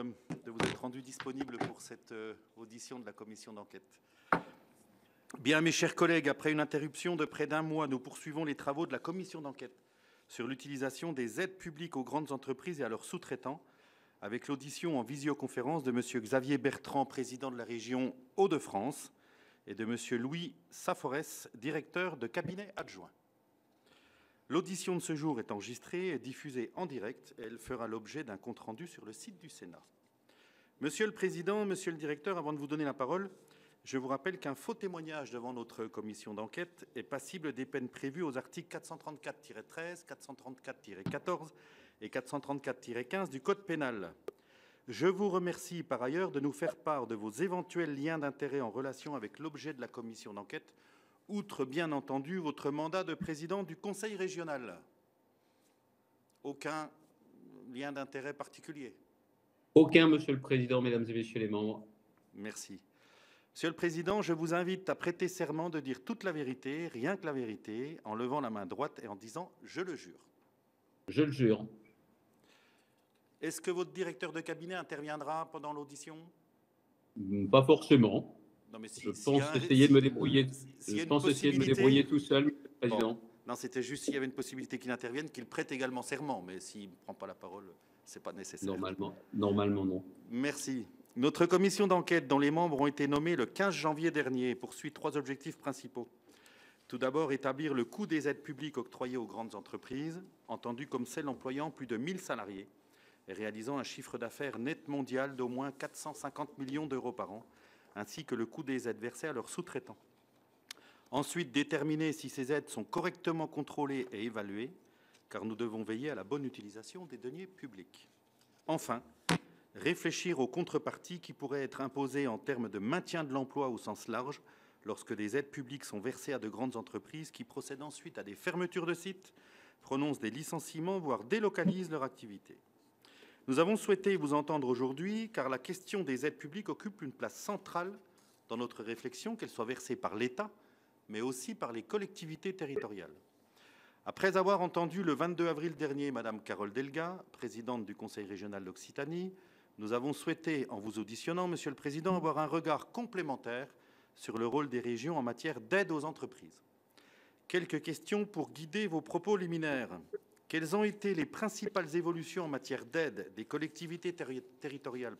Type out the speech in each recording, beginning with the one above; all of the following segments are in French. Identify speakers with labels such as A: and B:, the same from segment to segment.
A: de vous être rendu disponible pour cette audition de la commission d'enquête. Bien, mes chers collègues, après une interruption de près d'un mois, nous poursuivons les travaux de la commission d'enquête sur l'utilisation des aides publiques aux grandes entreprises et à leurs sous-traitants, avec l'audition en visioconférence de M. Xavier Bertrand, président de la région Hauts-de-France, et de M. Louis Saforès, directeur de cabinet adjoint. L'audition de ce jour est enregistrée et diffusée en direct et elle fera l'objet d'un compte-rendu sur le site du Sénat. Monsieur le Président, Monsieur le Directeur, avant de vous donner la parole, je vous rappelle qu'un faux témoignage devant notre commission d'enquête est passible des peines prévues aux articles 434-13, 434-14 et 434-15 du Code pénal. Je vous remercie par ailleurs de nous faire part de vos éventuels liens d'intérêt en relation avec l'objet de la commission d'enquête, outre bien entendu votre mandat de président du Conseil régional. Aucun lien d'intérêt particulier?
B: Aucun, Monsieur le Président, Mesdames et Messieurs les membres.
A: Merci. Monsieur le Président, je vous invite à prêter serment de dire toute la vérité, rien que la vérité, en levant la main droite et en disant « je le jure ».
B: Je le jure.
A: Est-ce que votre directeur de cabinet interviendra pendant l'audition?
B: Pas forcément.
A: Non, mais
B: je pense essayer de me débrouiller. Je pense essayer de me débrouiller tout seul, Monsieur le Président.
A: Bon. Non, c'était juste s'il y avait une possibilité qu'il intervienne, qu'il prête également serment. Mais s'il ne prend pas la parole, ce n'est pas nécessaire.
B: Normalement, non.
A: Merci. Notre commission d'enquête, dont les membres ont été nommés le 15 janvier dernier, poursuit 3 objectifs principaux. Tout d'abord, établir le coût des aides publiques octroyées aux grandes entreprises, entendues comme celles employant plus de 1000 salariés et réalisant un chiffre d'affaires net mondial d'au moins 450 millions d'euros par an, ainsi que le coût des aides versées à leurs sous-traitants. Ensuite, déterminer si ces aides sont correctement contrôlées et évaluées, car nous devons veiller à la bonne utilisation des deniers publics. Enfin, réfléchir aux contreparties qui pourraient être imposées en termes de maintien de l'emploi au sens large, lorsque des aides publiques sont versées à de grandes entreprises qui procèdent ensuite à des fermetures de sites, prononcent des licenciements, voire délocalisent leur activité. Nous avons souhaité vous entendre aujourd'hui car la question des aides publiques occupe une place centrale dans notre réflexion, qu'elles soient versées par l'État, mais aussi par les collectivités territoriales. Après avoir entendu le 22 avril dernier Madame Carole Delga, présidente du Conseil régional d'Occitanie, nous avons souhaité, en vous auditionnant, Monsieur le Président, avoir un regard complémentaire sur le rôle des régions en matière d'aide aux entreprises. Quelques questions pour guider vos propos liminaires. Quelles ont été les principales évolutions en matière d'aide des collectivités territoriales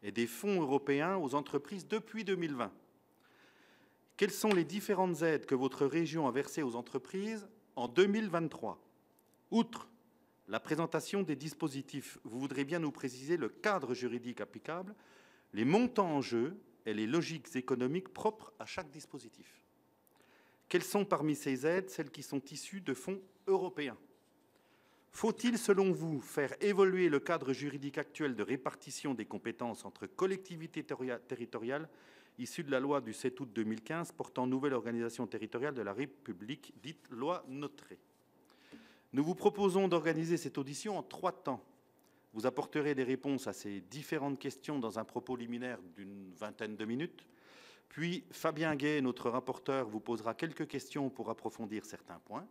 A: et des fonds européens aux entreprises depuis 2020? Quelles sont les différentes aides que votre région a versées aux entreprises en 2023? Outre la présentation des dispositifs, vous voudrez bien nous préciser le cadre juridique applicable, les montants en jeu et les logiques économiques propres à chaque dispositif. Quelles sont parmi ces aides celles qui sont issues de fonds européens? Faut-il, selon vous, faire évoluer le cadre juridique actuel de répartition des compétences entre collectivités territoriales issues de la loi du 7 août 2015 portant nouvelle organisation territoriale de la République, dite loi Notré? Nous vous proposons d'organiser cette audition en 3 temps. Vous apporterez des réponses à ces différentes questions dans un propos liminaire d'une vingtaine de minutes. Puis Fabien Gay, notre rapporteur, vous posera quelques questions pour approfondir certains points.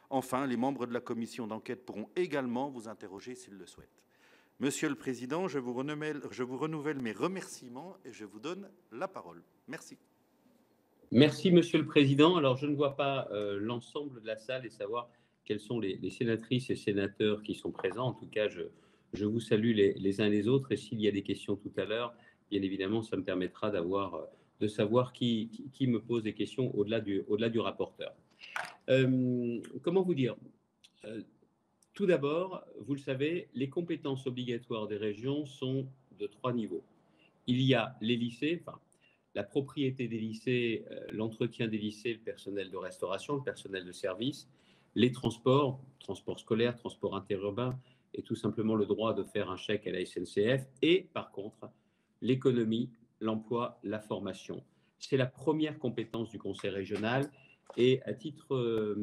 A: Enfin, les membres de la commission d'enquête pourront également vous interroger s'ils le souhaitent. Monsieur le Président, je vous renouvelle mes remerciements et je vous donne la parole. Merci.
B: Merci, Monsieur le Président. Alors, je ne vois pas l'ensemble de la salle et savoir quelles sont les sénatrices et sénateurs qui sont présents. En tout cas, je vous salue les uns les autres. Et s'il y a des questions tout à l'heure, bien évidemment, ça me permettra de savoir qui me pose des questions au-delà du rapporteur. Comment vous dire? Tout d'abord, vous le savez, les compétences obligatoires des régions sont de 3 niveaux. Il y a les lycées, la propriété des lycées, l'entretien des lycées, le personnel de restauration, le personnel de service, les transports, transport scolaire, transport interurbain, et tout simplement le droit de faire un chèque à la SNCF, et par contre, l'économie, l'emploi, la formation. C'est la première compétence du Conseil régional. Et à titre,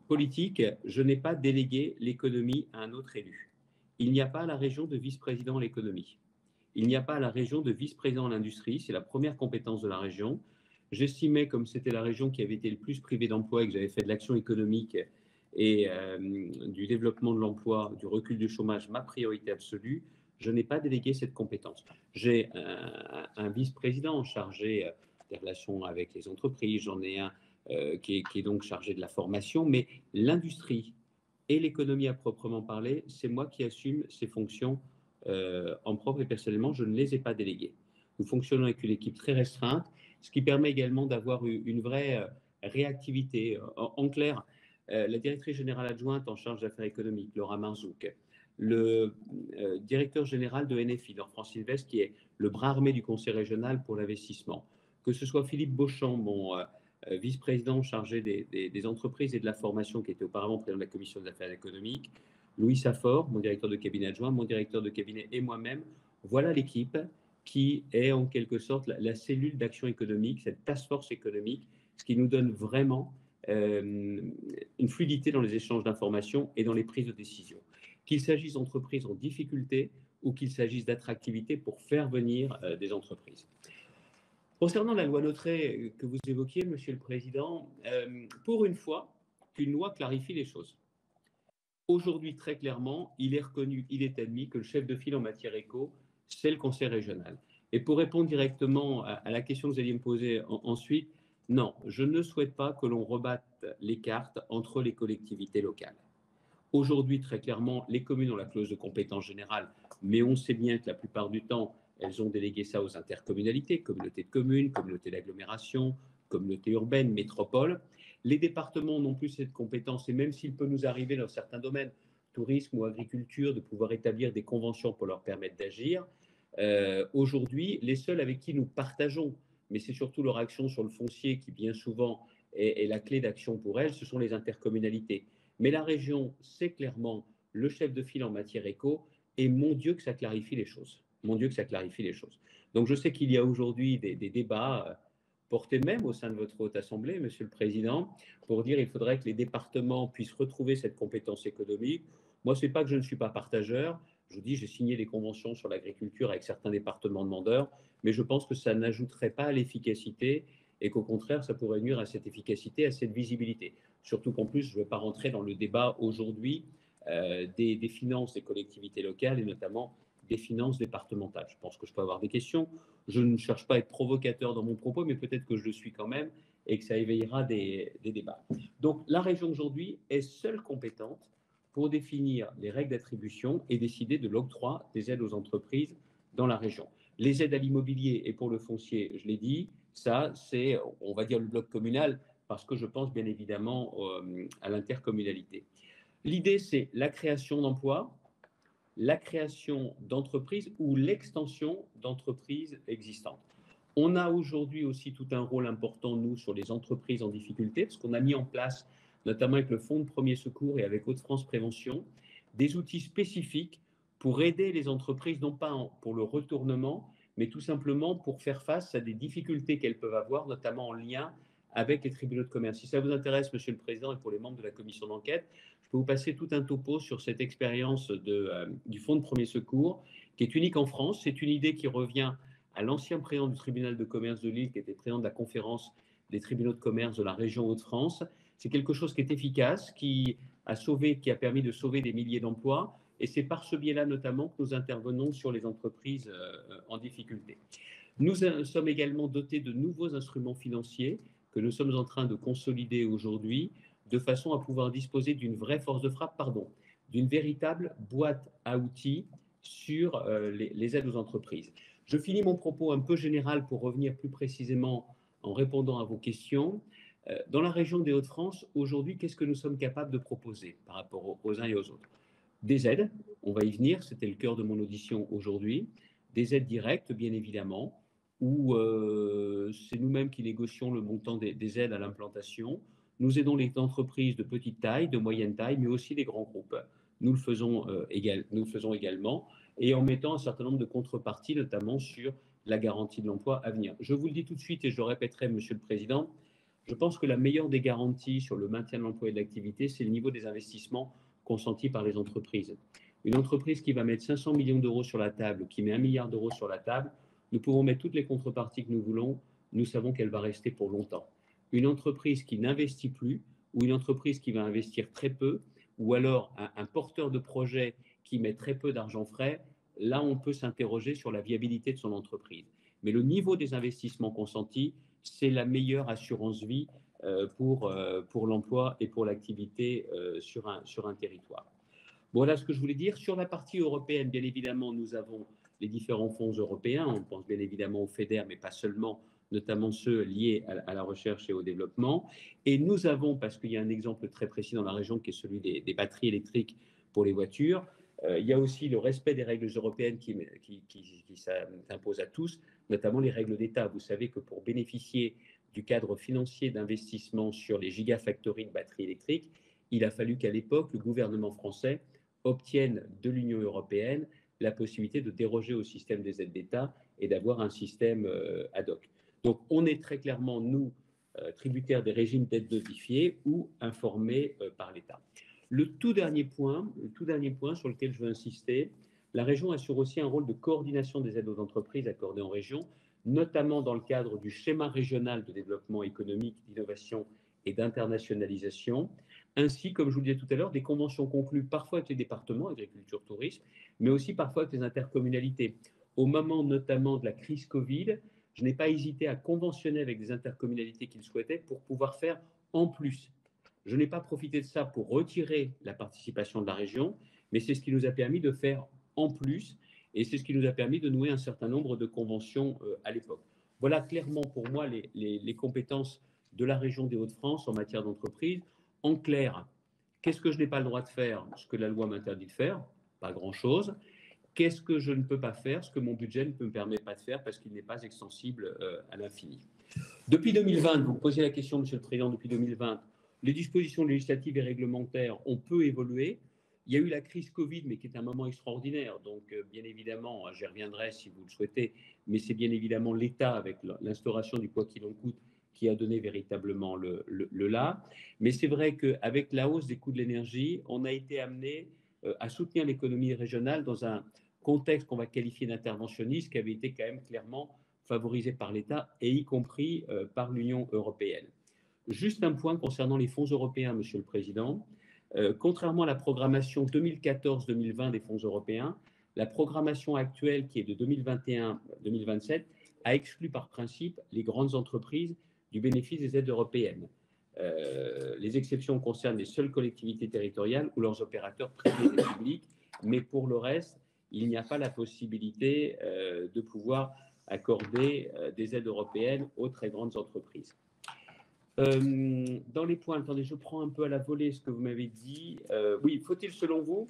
B: politique, je n'ai pas délégué l'économie à un autre élu. Il n'y a pas à la région de vice-président à l'économie. Il n'y a pas à la région de vice-président à l'industrie. C'est la première compétence de la région. J'estimais, comme c'était la région qui avait été le plus privée d'emploi et que j'avais fait de l'action économique et du développement de l'emploi, du recul du chômage, ma priorité absolue, je n'ai pas délégué cette compétence. J'ai un vice-président chargé des relations avec les entreprises, j'en ai un qui est donc chargé de la formation, mais l'industrie et l'économie à proprement parler, c'est moi qui assume ces fonctions en propre et personnellement, je ne les ai pas déléguées. Nous fonctionnons avec une équipe très restreinte, ce qui permet également d'avoir une vraie réactivité. En clair, la directrice générale adjointe en charge d'affaires économiques, Laura Marzouk, le directeur général de NFI, dans France Invest, qui est le bras armé du conseil régional pour l'investissement, que ce soit Philippe Beauchamp, mon vice-président chargé des entreprises et de la formation, qui était auparavant président de la commission des affaires économiques, Louis Saffort, mon directeur de cabinet adjoint, mon directeur de cabinet et moi-même, voilà l'équipe qui est en quelque sorte la cellule d'action économique, cette task force économique, ce qui nous donne vraiment une fluidité dans les échanges d'informations et dans les prises de décision. Qu'il s'agisse d'entreprises en difficulté ou qu'il s'agisse d'attractivité pour faire venir des entreprises. Concernant la loi Notret que vous évoquiez, Monsieur le Président, pour une fois qu'une loi clarifie les choses. Aujourd'hui, très clairement, il est reconnu, il est admis que le chef de file en matière éco, c'est le conseil régional. Et pour répondre directement à la question que vous alliez me poser ensuite, non, je ne souhaite pas que l'on rebatte les cartes entre les collectivités locales. Aujourd'hui, très clairement, les communes ont la clause de compétence générale, mais on sait bien que la plupart du temps, elles ont délégué ça aux intercommunalités, communautés de communes, communautés d'agglomération, communautés urbaines, métropoles. Les départements n'ont plus cette compétence, et même s'il peut nous arriver dans certains domaines, tourisme ou agriculture, de pouvoir établir des conventions pour leur permettre d'agir, aujourd'hui, les seuls avec qui nous partageons, mais c'est surtout leur action sur le foncier qui bien souvent est la clé d'action pour elles, ce sont les intercommunalités. Mais la région, c'est clairement le chef de file en matière éco, et mon Dieu que ça clarifie les choses. Mon Dieu que ça clarifie les choses. Donc je sais qu'il y a aujourd'hui des débats portés même au sein de votre Haute Assemblée, Monsieur le Président, pour dire qu'il faudrait que les départements puissent retrouver cette compétence économique. Moi, ce n'est pas que je ne suis pas partageur. Je vous dis, j'ai signé des conventions sur l'agriculture avec certains départements demandeurs, mais je pense que ça n'ajouterait pas à l'efficacité et qu'au contraire, ça pourrait nuire à cette efficacité, à cette visibilité. Surtout qu'en plus, je ne veux pas rentrer dans le débat aujourd'hui des finances des collectivités locales et notamment des finances départementales. Je pense que je peux avoir des questions. Je ne cherche pas à être provocateur dans mon propos, mais peut-être que je le suis quand même et que ça éveillera des débats. Donc, la région aujourd'hui est seule compétente pour définir les règles d'attribution et décider de l'octroi des aides aux entreprises dans la région. Les aides à l'immobilier et pour le foncier, je l'ai dit, ça, c'est, on va dire, le bloc communal, parce que je pense bien évidemment à l'intercommunalité. L'idée, c'est la création d'emplois, la création d'entreprises ou l'extension d'entreprises existantes. On a aujourd'hui aussi tout un rôle important, nous, sur les entreprises en difficulté, parce qu'on a mis en place, notamment avec le Fonds de premier secours et avec Hauts-de-France Prévention, des outils spécifiques pour aider les entreprises, non pas pour le retournement, mais tout simplement pour faire face à des difficultés qu'elles peuvent avoir, notamment en lien avec les tribunaux de commerce. Si ça vous intéresse, Monsieur le Président, et pour les membres de la commission d'enquête, je peux vous passer tout un topo sur cette expérience du Fonds de premier secours, qui est unique en France. C'est une idée qui revient à l'ancien président du tribunal de commerce de Lille, qui était président de la conférence des tribunaux de commerce de la région Hauts-de-France. C'est quelque chose qui est efficace, qui a permis de sauver des milliers d'emplois. Et c'est par ce biais-là notamment que nous intervenons sur les entreprises en difficulté. Nous sommes également dotés de nouveaux instruments financiers que nous sommes en train de consolider aujourd'hui, de façon à pouvoir disposer d'une vraie force de frappe, d'une véritable boîte à outils sur les aides aux entreprises. Je finis mon propos un peu général pour revenir plus précisément en répondant à vos questions. Dans la région des Hauts-de-France, aujourd'hui, qu'est-ce que nous sommes capables de proposer par rapport aux uns et aux autres? Des aides, on va y venir, c'était le cœur de mon audition aujourd'hui. Des aides directes, bien évidemment, où c'est nous-mêmes qui négocions le montant des aides à l'implantation. Nous aidons les entreprises de petite taille, de moyenne taille, mais aussi les grands groupes. Nous le faisons également, et en mettant un certain nombre de contreparties, notamment sur la garantie de l'emploi à venir. Je vous le dis tout de suite, et je le répéterai, Monsieur le Président, je pense que la meilleure des garanties sur le maintien de l'emploi et de l'activité, c'est le niveau des investissements consentis par les entreprises. Une entreprise qui va mettre 500 millions d'euros sur la table, qui met 1 milliard d'euros sur la table, nous pouvons mettre toutes les contreparties que nous voulons, nous savons qu'elle va rester pour longtemps. Une entreprise qui n'investit plus, ou une entreprise qui va investir très peu, ou alors un porteur de projet qui met très peu d'argent frais, là, on peut s'interroger sur la viabilité de son entreprise. Mais le niveau des investissements consentis, c'est la meilleure assurance vie pour l'emploi et pour l'activité sur un territoire. Voilà ce que je voulais dire. Sur la partie européenne, bien évidemment, nous avons les différents fonds européens. On pense bien évidemment au FEDER, mais pas seulement, notamment ceux liés à la recherche et au développement. Et nous avons, parce qu'il y a un exemple très précis dans la région qui est celui des batteries électriques pour les voitures, il y a aussi le respect des règles européennes qui s'imposent à tous, notamment les règles d'État. Vous savez que pour bénéficier du cadre financier d'investissement sur les gigafactories de batteries électriques, il a fallu qu'à l'époque, le gouvernement français obtienne de l'Union européenne la possibilité de déroger au système des aides d'État et d'avoir un système ad hoc. Donc, on est très clairement, nous, tributaires des régimes d'aides notifiées ou informés par l'État. Le tout dernier point sur lequel je veux insister, la région assure aussi un rôle de coordination des aides aux entreprises accordées en région, notamment dans le cadre du schéma régional de développement économique, d'innovation et d'internationalisation, ainsi, comme je vous le disais tout à l'heure, des conventions conclues parfois avec les départements, agriculture, tourisme, mais aussi parfois avec les intercommunalités. Au moment notamment de la crise Covid, je n'ai pas hésité à conventionner avec des intercommunalités qui le souhaitaient pour pouvoir faire en plus. Je n'ai pas profité de ça pour retirer la participation de la région, mais c'est ce qui nous a permis de faire en plus, et c'est ce qui nous a permis de nouer un certain nombre de conventions à l'époque. Voilà clairement pour moi les compétences de la région des Hauts-de-France en matière d'entreprise. En clair, qu'est-ce que je n'ai pas le droit de faire? Ce que la loi m'interdit de faire, pas grand-chose. Qu'est-ce que je ne peux pas faire? Ce que mon budget ne me permet pas de faire parce qu'il n'est pas extensible à l'infini. Depuis 2020, vous me posez la question, Monsieur le Président, depuis 2020, les dispositions législatives et réglementaires ont peu évolué. Il y a eu la crise Covid, mais qui est un moment extraordinaire. Donc, bien évidemment, j'y reviendrai si vous le souhaitez, mais c'est bien évidemment l'État, avec l'instauration du quoi qu'il en coûte, qui a donné véritablement le là. Mais c'est vrai qu'avec la hausse des coûts de l'énergie, on a été amené à soutenir l'économie régionale dans un contexte qu'on va qualifier d'interventionniste, qui avait été quand même clairement favorisé par l'État et y compris par l'Union européenne. Juste un point concernant les fonds européens, Monsieur le Président. Contrairement à la programmation 2014-2020 des fonds européens, la programmation actuelle, qui est de 2021-2027, a exclu par principe les grandes entreprises du bénéfice des aides européennes. Les exceptions concernent les seules collectivités territoriales ou leurs opérateurs privés et publics, mais pour le reste, il n'y a pas la possibilité de pouvoir accorder des aides européennes aux très grandes entreprises. Dans les points, attendez, je prends un peu à la volée ce que vous m'avez dit. Oui, faut-il, selon vous,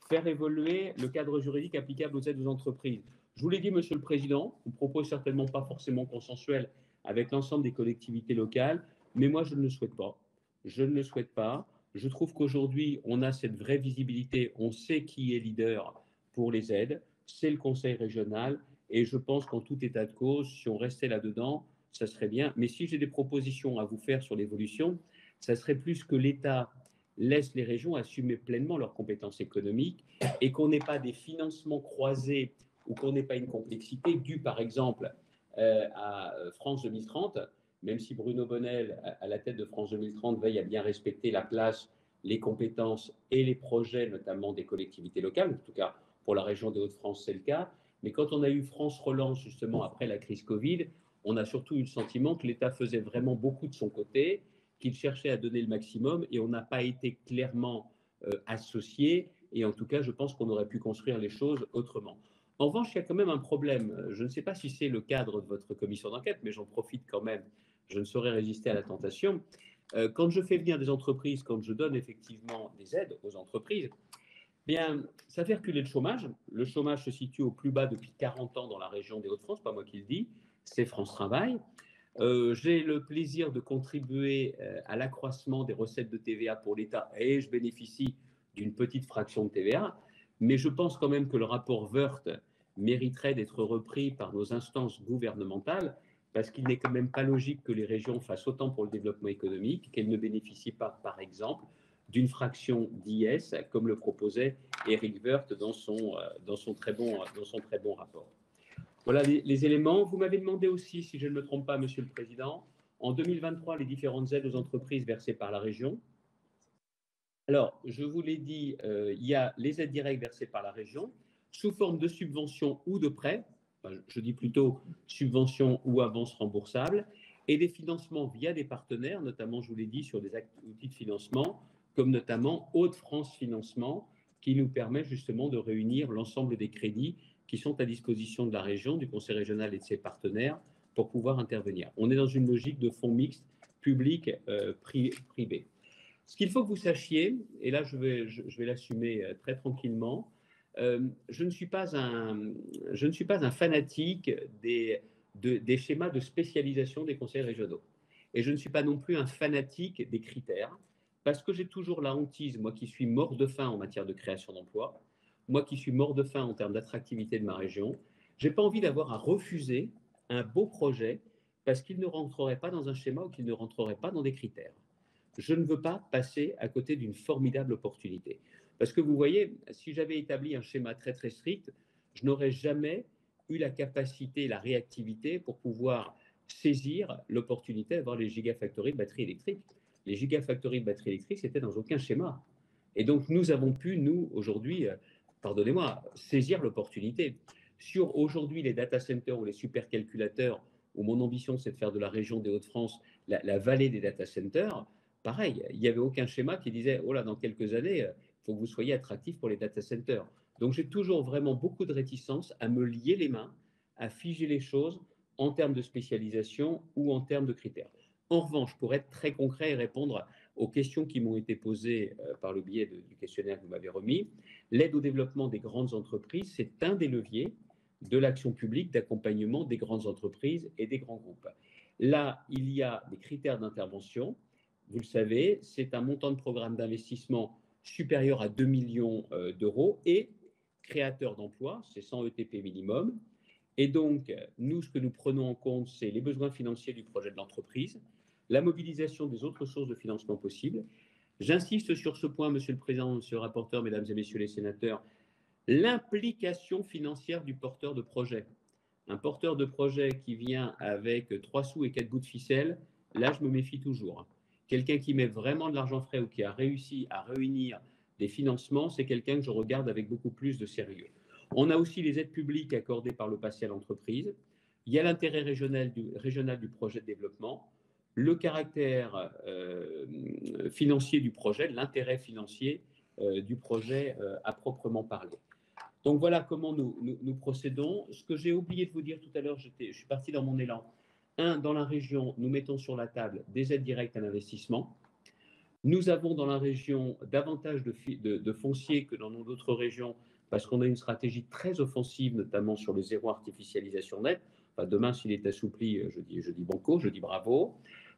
B: faire évoluer le cadre juridique applicable aux aides aux entreprises? Je vous l'ai dit, Monsieur le Président, on propose certainement pas forcément consensuel avec l'ensemble des collectivités locales, mais moi, je ne le souhaite pas. Je ne le souhaite pas. Je trouve qu'aujourd'hui, on a cette vraie visibilité, on sait qui est leader pour les aides, c'est le Conseil régional, et je pense qu'en tout état de cause, si on restait là-dedans, ça serait bien. Mais si j'ai des propositions à vous faire sur l'évolution, ça serait plus que l'État laisse les régions assumer pleinement leurs compétences économiques et qu'on n'ait pas des financements croisés ou qu'on n'ait pas une complexité due, par exemple, à France 2030, même si Bruno Bonnel, à la tête de France 2030, veille à bien respecter la place, les compétences et les projets, notamment des collectivités locales, en tout cas pour la région des Hauts-de-France, c'est le cas. Mais quand on a eu France Relance, justement, après la crise Covid, on a surtout eu le sentiment que l'État faisait vraiment beaucoup de son côté, qu'il cherchait à donner le maximum et on n'a pas été clairement associés. Et en tout cas, je pense qu'on aurait pu construire les choses autrement. En revanche, il y a quand même un problème. Je ne sais pas si c'est le cadre de votre commission d'enquête, mais j'en profite quand même. Je ne saurais résister à la tentation. Quand je fais venir des entreprises, quand je donne effectivement des aides aux entreprises, bien, ça fait reculer le chômage. Le chômage se situe au plus bas depuis 40 ans dans la région des Hauts-de-France, pas moi qui le dis, c'est France Travail. J'ai le plaisir de contribuer à l'accroissement des recettes de TVA pour l'État et je bénéficie d'une petite fraction de TVA, mais je pense quand même que le rapport Woerth mériterait d'être repris par nos instances gouvernementales parce qu'il n'est quand même pas logique que les régions fassent autant pour le développement économique, qu'elles ne bénéficient pas, par exemple, d'une fraction d'IS, comme le proposait Éric Woerth dans son très bon rapport. Voilà les éléments. Vous m'avez demandé aussi, si je ne me trompe pas, Monsieur le Président, En 2023, les différentes aides aux entreprises versées par la région. Alors, je vous l'ai dit, il y a les aides directes versées par la région sous forme de subventions ou de prêts, enfin, je dis plutôt subventions ou avances remboursables, et des financements via des partenaires, notamment, je vous l'ai dit, sur des outils de financement, comme notamment Hauts-de-France Financement, qui nous permet justement de réunir l'ensemble des crédits qui sont à disposition de la région, du conseil régional et de ses partenaires pour pouvoir intervenir. On est dans une logique de fonds mixtes public-privé. Ce qu'il faut que vous sachiez, et là je vais l'assumer très tranquillement, je ne suis pas un fanatique des schémas de spécialisation des conseils régionaux. Et je ne suis pas non plus un fanatique des critères, parce que j'ai toujours la hantise, moi qui suis mort de faim en matière de création d'emplois, moi qui suis mort de faim en termes d'attractivité de ma région, je n'ai pas envie d'avoir à refuser un beau projet parce qu'il ne rentrerait pas dans un schéma ou qu'il ne rentrerait pas dans des critères. Je ne veux pas passer à côté d'une formidable opportunité. Parce que vous voyez, si j'avais établi un schéma très très strict, je n'aurais jamais eu la capacité, la réactivité pour pouvoir saisir l'opportunité d'avoir les gigafactories de batteries électriques. Les gigafactories de batteries électriques, c'était dans aucun schéma. Et donc, nous avons pu, nous, aujourd'hui, pardonnez-moi, saisir l'opportunité. Sur aujourd'hui les data centers ou les supercalculateurs, où mon ambition, c'est de faire de la région des Hauts-de-France la vallée des data centers, pareil, il n'y avait aucun schéma qui disait, oh là, dans quelques années, il faut que vous soyez attractif pour les data centers. Donc, j'ai toujours vraiment beaucoup de réticence à me lier les mains, à figer les choses en termes de spécialisation ou en termes de critères. En revanche, pour être très concret et répondre aux questions qui m'ont été posées par le biais du questionnaire que vous m'avez remis, l'aide au développement des grandes entreprises, c'est un des leviers de l'action publique d'accompagnement des grandes entreprises et des grands groupes. Là, il y a des critères d'intervention. Vous le savez, c'est un montant de programme d'investissement supérieur à 2 millions d'euros et créateur d'emplois, c'est 100 ETP minimum. Et donc, nous, ce que nous prenons en compte, c'est les besoins financiers du projet de l'entreprise, la mobilisation des autres sources de financement possibles. J'insiste sur ce point, Monsieur le Président, Monsieur le rapporteur, Mesdames et Messieurs les sénateurs, l'implication financière du porteur de projet. Un porteur de projet qui vient avec 3 sous et 4 bouts de ficelle, là, je me méfie toujours. Quelqu'un qui met vraiment de l'argent frais ou qui a réussi à réunir des financements, c'est quelqu'un que je regarde avec beaucoup plus de sérieux. On a aussi les aides publiques accordées par le passé à l'entreprise. Il y a l'intérêt régional du projet de développement, le caractère financier du projet, l'intérêt financier du projet à proprement parler. Donc voilà comment nous procédons. Ce que j'ai oublié de vous dire tout à l'heure, je suis parti dans mon élan. Dans la région, nous mettons sur la table des aides directes à l'investissement. Nous avons dans la région davantage de foncier que dans d'autres régions parce qu'on a une stratégie très offensive, notamment sur le zéro artificialisation nette. Enfin, demain, s'il est assoupli, je dis banco, je dis bravo.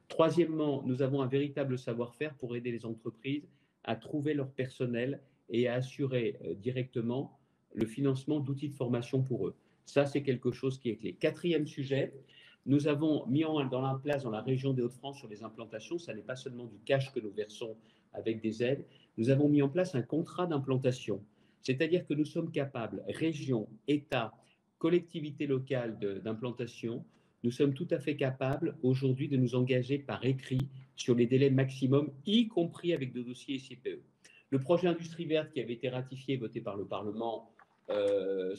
B: Troisièmement, nous avons un véritable savoir-faire pour aider les entreprises à trouver leur personnel et à assurer directement le financement d'outils de formation pour eux. Ça, c'est quelque chose qui est clé. Quatrième sujet, nous avons mis en place dans la région des Hauts-de-France sur les implantations, ça n'est pas seulement du cash que nous versons avec des aides, nous avons mis en place un contrat d'implantation. C'est-à-dire que nous sommes capables, région, État, collectivité locale d'implantation, nous sommes tout à fait capables aujourd'hui de nous engager par écrit sur les délais maximums, y compris avec des dossiers SIPE. Le projet Industrie verte qui avait été ratifié et voté par le Parlement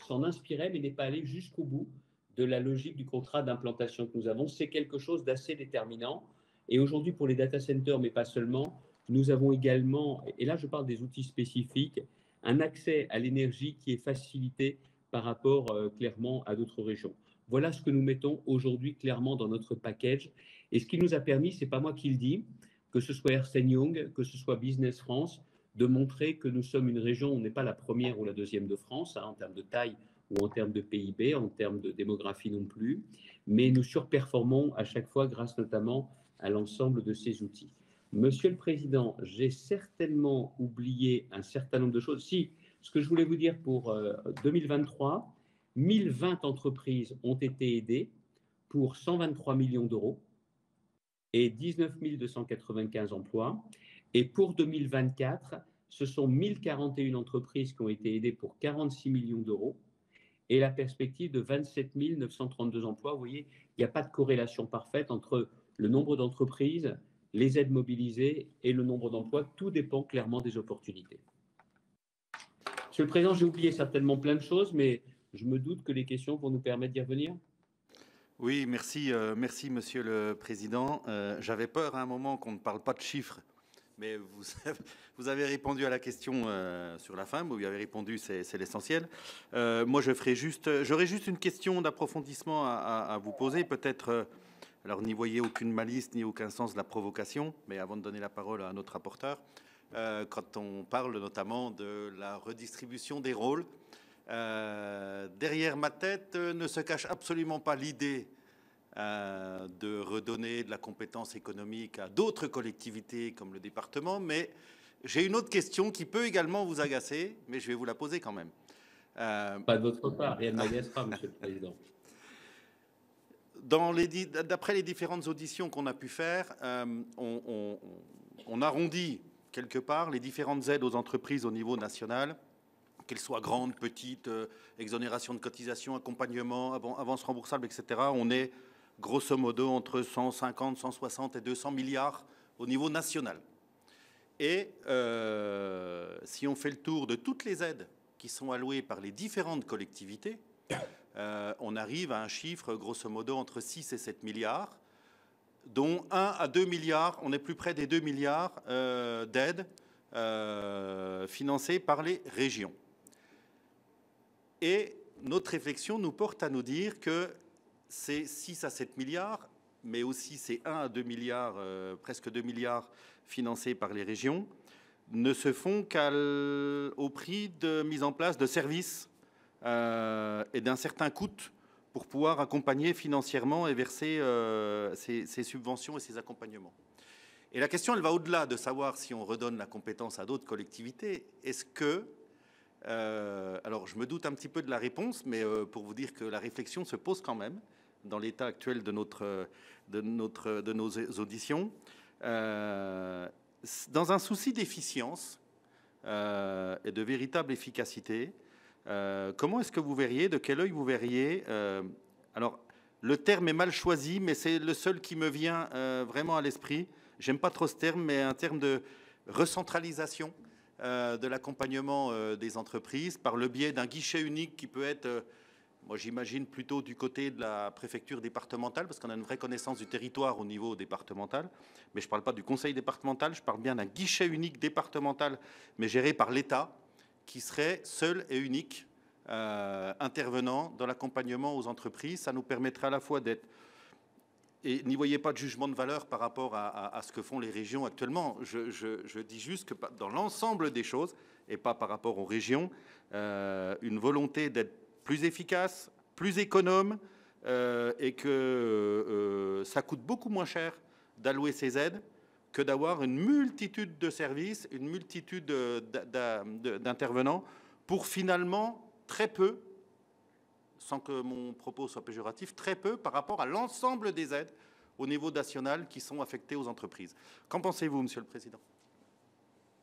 B: s'en inspirait, mais n'est pas allé jusqu'au bout de la logique du contrat d'implantation que nous avons. C'est quelque chose d'assez déterminant. Et aujourd'hui, pour les data centers, mais pas seulement, nous avons également, et là je parle des outils spécifiques, un accès à l'énergie qui est facilité par rapport clairement à d'autres régions. Voilà ce que nous mettons aujourd'hui clairement dans notre package. Et ce qui nous a permis, ce n'est pas moi qui le dis, que ce soit Ernst & Young, que ce soit Business France, de montrer que nous sommes une région, on n'est pas la première ou la deuxième de France, en termes de taille ou en termes de PIB, en termes de démographie non plus, mais nous surperformons à chaque fois grâce notamment à l'ensemble de ces outils. Monsieur le Président, j'ai certainement oublié un certain nombre de choses. Si, ce que je voulais vous dire pour 2023, 1020 entreprises ont été aidées pour 123 millions d'euros et 19 295 emplois. Et pour 2024, ce sont 1041 entreprises qui ont été aidées pour 46 millions d'euros et la perspective de 27 932 emplois. Vous voyez, il n'y a pas de corrélation parfaite entre le nombre d'entreprises, les aides mobilisées et le nombre d'emplois, tout dépend clairement des opportunités. Monsieur le Président, j'ai oublié certainement plein de choses, mais je me doute que les questions vont nous permettre d'y revenir.
A: Oui, merci, merci Monsieur le Président. J'avais peur à un moment qu'on ne parle pas de chiffres, mais vous avez répondu à la question sur la fin. Vous lui avez répondu, c'est l'essentiel. Moi, j'aurais juste une question d'approfondissement à vous poser. Peut-être, alors n'y voyez aucune malice ni aucun sens de la provocation, mais avant de donner la parole à notre rapporteur, quand on parle notamment de la redistribution des rôles, derrière ma tête ne se cache absolument pas l'idée de redonner de la compétence économique à d'autres collectivités comme le département, mais j'ai une autre question qui peut également vous agacer, mais je vais vous la poser quand même.
B: Pas d'autre part, rien ne m'agacera, Monsieur le Président.
A: D'après les différentes auditions qu'on a pu faire, on arrondit quelque part les différentes aides aux entreprises au niveau national, qu'elles soient grandes, petites, exonération de cotisation, accompagnement, avance remboursable, etc. On est grosso modo entre 150, 160 et 200 milliards au niveau national. Et si on fait le tour de toutes les aides qui sont allouées par les différentes collectivités, on arrive à un chiffre grosso modo entre 6 et 7 milliards, dont 1 à 2 milliards, on est plus près des 2 milliards d'aides financées par les régions. Et notre réflexion nous porte à nous dire que ces 6 à 7 milliards, mais aussi ces 1 à 2 milliards, presque 2 milliards financés par les régions, ne se font qu'au prix de mise en place de services et d'un certain coût pour pouvoir accompagner financièrement et verser ces subventions et ces accompagnements. Et la question, elle va au-delà de savoir si on redonne la compétence à d'autres collectivités. Est-ce que alors, je me doute un petit peu de la réponse, mais pour vous dire que la réflexion se pose quand même dans l'état actuel de nos auditions. Dans un souci d'efficience et de véritable efficacité, comment est-ce que vous verriez, de quel œil vous verriez alors, le terme est mal choisi, mais c'est le seul qui me vient vraiment à l'esprit. J'aime pas trop ce terme, mais un terme de recentralisation de l'accompagnement des entreprises par le biais d'un guichet unique qui peut être, moi j'imagine plutôt du côté de la préfecture départementale, parce qu'on a une vraie connaissance du territoire au niveau départemental, mais je ne parle pas du conseil départemental, je parle bien d'un guichet unique départemental, mais géré par l'État, qui serait seul et unique intervenant dans l'accompagnement aux entreprises. Ça nous permettrait à la fois d'être... Et n'y voyez pas de jugement de valeur par rapport à ce que font les régions actuellement. Je dis juste que dans l'ensemble des choses, et pas par rapport aux régions, une volonté d'être plus efficace, plus économe, et que ça coûte beaucoup moins cher d'allouer ces aides que d'avoir une multitude de services, une multitude d'intervenants pour finalement très peu, sans que mon propos soit péjoratif, très peu par rapport à l'ensemble des aides au niveau national qui sont affectées aux entreprises. Qu'en pensez-vous, Monsieur le Président ?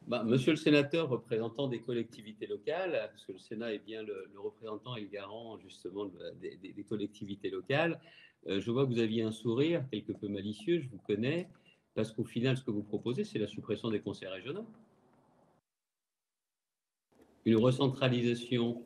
B: Monsieur le sénateur, représentant des collectivités locales, parce que le Sénat est bien le représentant et le garant justement des collectivités locales, je vois que vous aviez un sourire quelque peu malicieux, je vous connais, parce qu'au final, ce que vous proposez, c'est la suppression des conseils régionaux. Une recentralisation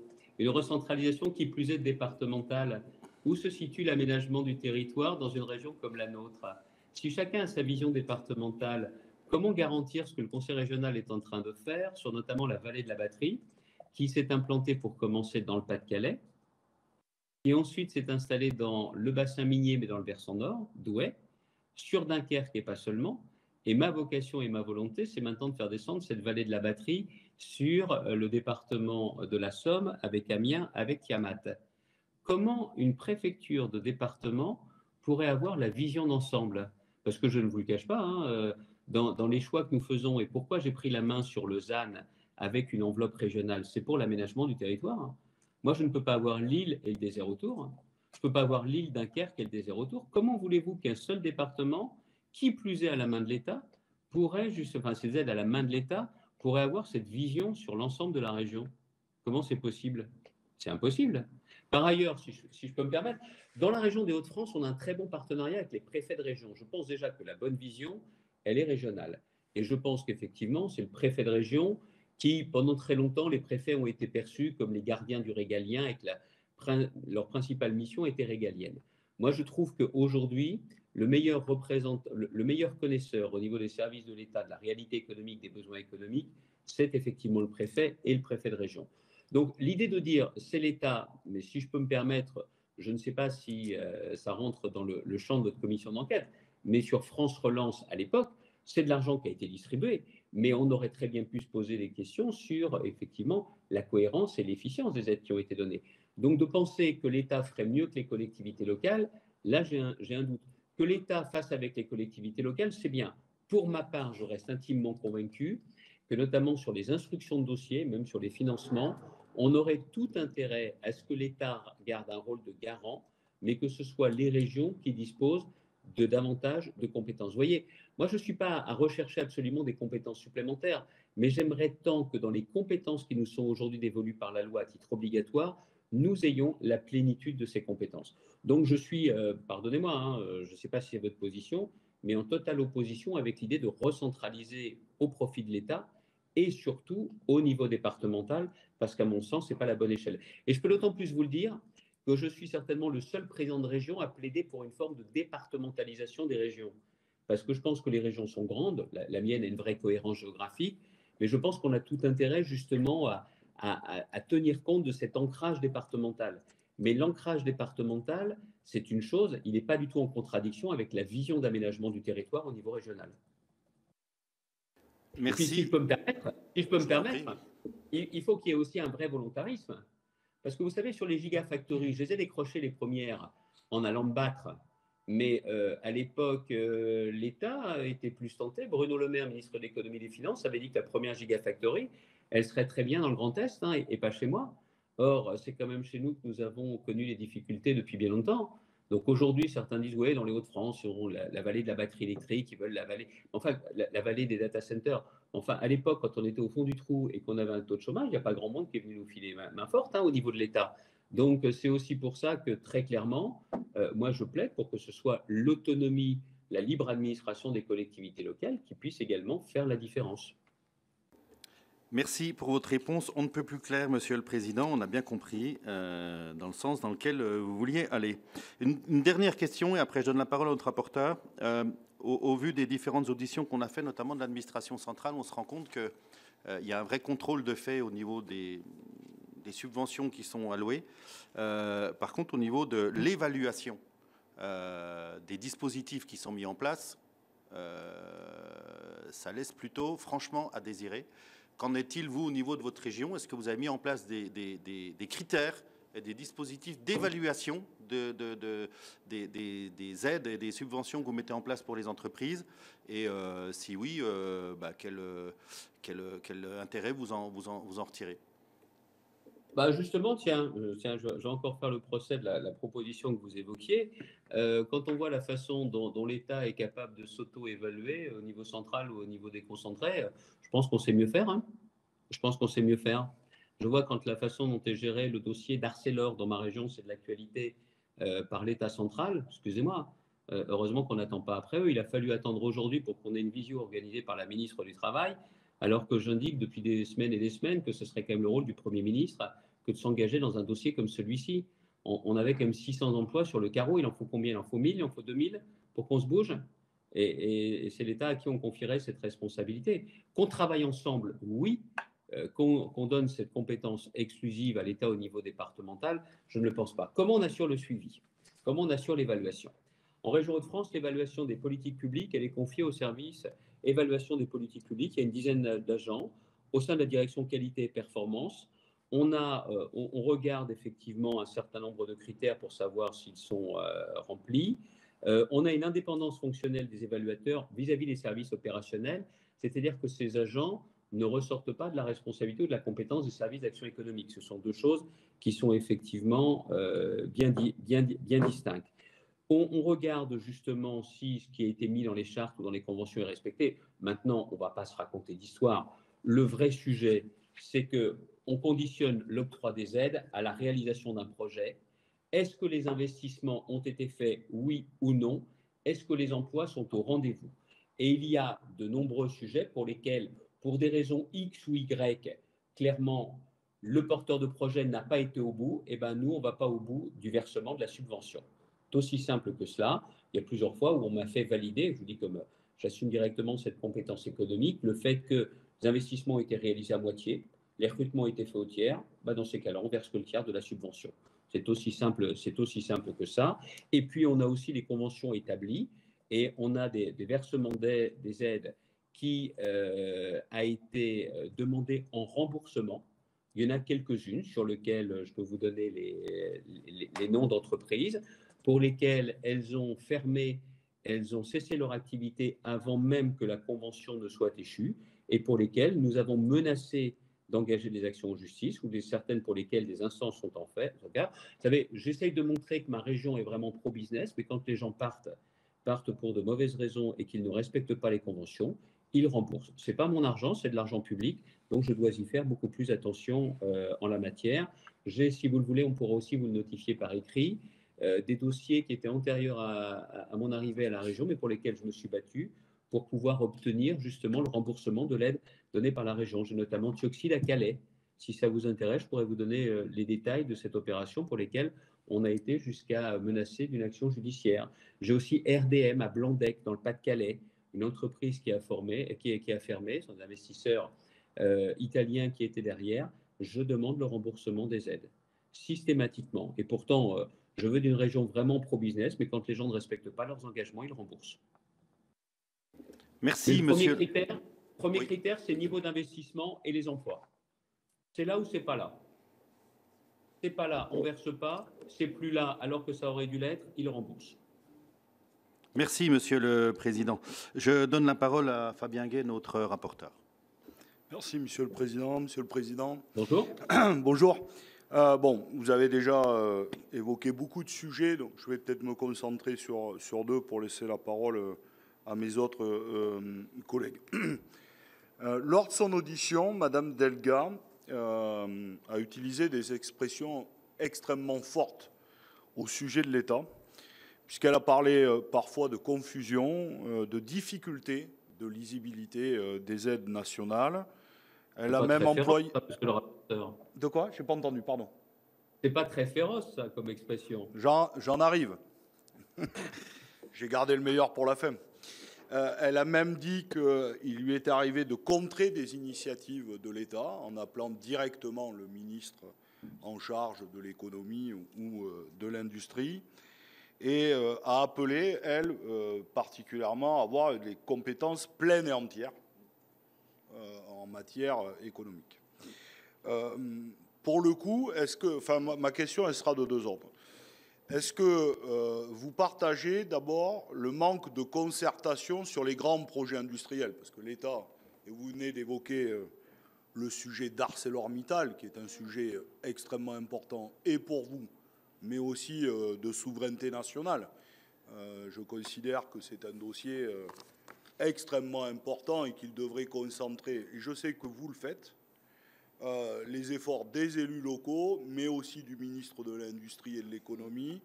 B: qui plus est départementale. Où se situe l'aménagement du territoire dans une région comme la nôtre? Si chacun a sa vision départementale, comment garantir ce que le conseil régional est en train de faire sur notamment la vallée de la Batterie, qui s'est implantée pour commencer dans le Pas-de-Calais, et ensuite s'est installée dans le bassin minier, mais dans le versant nord, Douai, sur Dunkerque et pas seulement. Et ma vocation et ma volonté, c'est maintenant de faire descendre cette vallée de la Batterie sur le département de la Somme, avec Amiens, avec Tiamat. Comment une préfecture de département pourrait avoir la vision d'ensemble? Parce que je ne vous le cache pas, hein, dans les choix que nous faisons, et pourquoi j'ai pris la main sur le ZAN avec une enveloppe régionale, c'est pour l'aménagement du territoire. Hein. Moi, je ne peux pas avoir l'île et le désert autour. Hein. Je ne peux pas avoir l'île Dunkerque et le désert autour. Comment voulez-vous qu'un seul département, qui plus est à la main de l'État, pourrait, enfin, ces aides à la main de l'État, pourrait avoir cette vision sur l'ensemble de la région? Comment c'est possible? C'est impossible. Par ailleurs, si je peux me permettre, dans la région des Hauts-de-France, on a un très bon partenariat avec les préfets de région. Je pense déjà que la bonne vision, elle est régionale. Et je pense qu'effectivement, c'est le préfet de région qui, pendant très longtemps, les préfets ont été perçus comme les gardiens du régalien et que leur principale mission était régalienne. Moi, je trouve qu'aujourd'hui, le meilleur le meilleur connaisseur au niveau des services de l'État, de la réalité économique, des besoins économiques, c'est effectivement le préfet et le préfet de région. Donc, l'idée de dire c'est l'État, mais si je peux me permettre, je ne sais pas si ça rentre dans le champ de notre commission d'enquête, mais sur France Relance à l'époque, c'est de l'argent qui a été distribué, mais on aurait très bien pu se poser des questions sur effectivement la cohérence et l'efficience des aides qui ont été données. Donc, de penser que l'État ferait mieux que les collectivités locales, là, j'ai un doute. Que l'État fasse avec les collectivités locales, c'est bien. Pour ma part, je reste intimement convaincu que notamment sur les instructions de dossiers, même sur les financements, on aurait tout intérêt à ce que l'État garde un rôle de garant, mais que ce soit les régions qui disposent de davantage de compétences. Vous voyez, moi, je ne suis pas à rechercher absolument des compétences supplémentaires, mais j'aimerais tant que dans les compétences qui nous sont aujourd'hui dévolues par la loi à titre obligatoire, nous ayons la plénitude de ces compétences. Donc, je suis, pardonnez-moi, hein, je ne sais pas si c'est votre position, mais en totale opposition avec l'idée de recentraliser au profit de l'État et surtout au niveau départemental, parce qu'à mon sens, ce n'est pas la bonne échelle. Et je peux d'autant plus vous le dire que je suis certainement le seul président de région à plaider pour une forme de départementalisation des régions. Parce que je pense que les régions sont grandes, la mienne a une vraie cohérence géographique, mais je pense qu'on a tout intérêt justement à tenir compte de cet ancrage départemental. Mais l'ancrage départemental, c'est une chose, il n'est pas du tout en contradiction avec la vision d'aménagement du territoire au niveau régional.
A: Merci.
B: Et puis, si je peux me permettre, il faut qu'il y ait aussi un vrai volontarisme. Parce que vous savez, sur les gigafactories, je les ai décrochées les premières en allant me battre. Mais à l'époque, l'État était plus tenté. Bruno Le Maire, ministre de l'économie et des finances, avait dit que la première gigafactory, elle serait très bien dans le Grand Est, hein, et pas chez moi. Or, c'est quand même chez nous que nous avons connu les difficultés depuis bien longtemps. Donc aujourd'hui, certains disent, oui, dans les Hauts-de-France, ils auront la vallée de la batterie électrique, ils veulent la vallée, enfin, la vallée des data centers. Enfin, à l'époque, quand on était au fond du trou et qu'on avait un taux de chômage, il n'y a pas grand monde qui est venu nous filer main forte, hein, au niveau de l'État. Donc, c'est aussi pour ça que, très clairement, moi, je plaide pour que ce soit l'autonomie, la libre administration des collectivités locales qui puisse également faire la différence.
A: Merci pour votre réponse. On ne peut plus clair, Monsieur le Président. On a bien compris dans le sens dans lequel vous vouliez aller. Une dernière question et après je donne la parole à notre rapporteur. Au vu des différentes auditions qu'on a fait, notamment de l'administration centrale, on se rend compte qu'il y a un vrai contrôle de fait au niveau des subventions qui sont allouées. Par contre, au niveau de l'évaluation des dispositifs qui sont mis en place, ça laisse plutôt franchement à désirer. Qu'en est-il, vous, au niveau de votre région? Est-ce que vous avez mis en place des critères et des dispositifs d'évaluation des aides et des subventions que vous mettez en place pour les entreprises? Et si oui, quel intérêt vous en retirez?
B: Justement, je vais encore faire le procès de la proposition que vous évoquiez. Quand on voit la façon dont l'État est capable de s'auto-évaluer au niveau central ou au niveau déconcentré, je pense qu'on sait mieux faire. Hein. Je pense qu'on sait mieux faire. Je vois quand la façon dont est géré le dossier d'Arcelor dans ma région, c'est de l'actualité par l'État central. Excusez-moi. Heureusement qu'on n'attend pas après eux. Il a fallu attendre aujourd'hui pour qu'on ait une visio organisée par la ministre du Travail, alors que j'indique depuis des semaines et des semaines que ce serait quand même le rôle du Premier ministre que de s'engager dans un dossier comme celui-ci. On avait quand même 600 emplois sur le carreau. Il en faut combien? Il en faut 1000, il en faut 2000 pour qu'on se bouge. Et c'est l'État à qui on confierait cette responsabilité. Qu'on travaille ensemble, oui. Qu'on donne cette compétence exclusive à l'État au niveau départemental, je ne le pense pas. Comment on assure le suivi? Comment on assure l'évaluation? En région Hauts-de-France, l'évaluation des politiques publiques, elle est confiée au service évaluation des politiques publiques. Il y a une dizaine d'agents au sein de la direction qualité et performance. On regarde effectivement un certain nombre de critères pour savoir s'ils sont remplis. On a une indépendance fonctionnelle des évaluateurs vis-à-vis des services opérationnels, c'est-à-dire que ces agents ne ressortent pas de la responsabilité ou de la compétence des services d'action économique. Ce sont deux choses qui sont effectivement bien distinctes. On regarde justement si ce qui a été mis dans les chartes ou dans les conventions est respecté. Maintenant, on ne va pas se raconter d'histoire. Le vrai sujet, c'est que on conditionne l'octroi des aides à la réalisation d'un projet. Est-ce que les investissements ont été faits, oui ou non? Est-ce que les emplois sont au rendez-vous? Et il y a de nombreux sujets pour lesquels, pour des raisons X ou Y, clairement, le porteur de projet n'a pas été au bout, et bien nous, on ne va pas au bout du versement de la subvention. C'est aussi simple que cela. Il y a plusieurs fois où on m'a fait valider, je vous dis comme j'assume directement cette compétence économique, le fait que les investissements ont été réalisés à moitié, les recrutements ont été faits au tiers, ben dans ces cas-là, on verse que le tiers de la subvention. C'est aussi simple que ça. Et puis, on a aussi les conventions établies et on a des versements des aides qui a été demandé en remboursement. Il y en a quelques-unes sur lesquelles je peux vous donner les noms d'entreprises pour lesquelles elles ont fermé, elles ont cessé leur activité avant même que la convention ne soit échue et pour lesquelles nous avons menacé d'engager des actions en justice ou certaines pour lesquelles des instances sont en fait. Vous savez, j'essaye de montrer que ma région est vraiment pro-business, mais quand les gens partent pour de mauvaises raisons et qu'ils ne respectent pas les conventions, ils remboursent. Ce n'est pas mon argent, c'est de l'argent public, donc je dois y faire beaucoup plus attention en la matière. J'ai, si vous le voulez, on pourra aussi vous le notifier par écrit, des dossiers qui étaient antérieurs à mon arrivée à la région, mais pour lesquels je me suis battu pour pouvoir obtenir justement le remboursement de l'aide donnée par la région. J'ai notamment Thioxide à Calais. Si ça vous intéresse, je pourrais vous donner les détails de cette opération pour lesquels on a été jusqu'à menacer d'une action judiciaire. J'ai aussi RDM à Blandec, dans le Pas-de-Calais, une entreprise qui a fermé, c'est un investisseur italien qui était derrière. Je demande le remboursement des aides, systématiquement. Et pourtant, je veux d'une région vraiment pro-business, mais quand les gens ne respectent pas leurs engagements, ils remboursent.
A: Merci, monsieur.
B: Premier critère, c'est le niveau d'investissement et les emplois. C'est là ou c'est pas là. C'est pas là, on verse pas. C'est plus là, alors que ça aurait dû l'être, il rembourse.
A: Merci, monsieur le président. Je donne la parole à Fabien Gay, notre rapporteur.
C: Merci, monsieur le président. Monsieur le président.
B: Bonjour.
C: Bonjour. Bon, vous avez déjà évoqué beaucoup de sujets, donc je vais peut-être me concentrer sur deux pour laisser la parole à mes autres collègues. Lors de son audition, Madame Delga a utilisé des expressions extrêmement fortes au sujet de l'État, puisqu'elle a parlé parfois de confusion, de difficulté, de lisibilité des aides nationales. Elle a même employé... De quoi? Je n'ai pas entendu, pardon.
B: C'est pas très féroce, ça, comme expression.
C: J'en arrive. J'ai gardé le meilleur pour la fin. Elle a même dit qu'il lui est arrivé de contrer des initiatives de l'État en appelant directement le ministre en charge de l'économie ou de l'industrie et a appelé, elle, particulièrement à avoir des compétences pleines et entières en matière économique. Pour le coup, ma question elle sera de deux ordres. Est-ce que vous partagez d'abord le manque de concertation sur les grands projets industriels? Parce que l'État, et vous venez d'évoquer le sujet d'ArcelorMittal, qui est un sujet extrêmement important, et pour vous, mais aussi de souveraineté nationale. Je considère que c'est un dossier extrêmement important et qu'il devrait concentrer, et je sais que vous le faites, les efforts des élus locaux, mais aussi du ministre de l'Industrie et de l'Économie,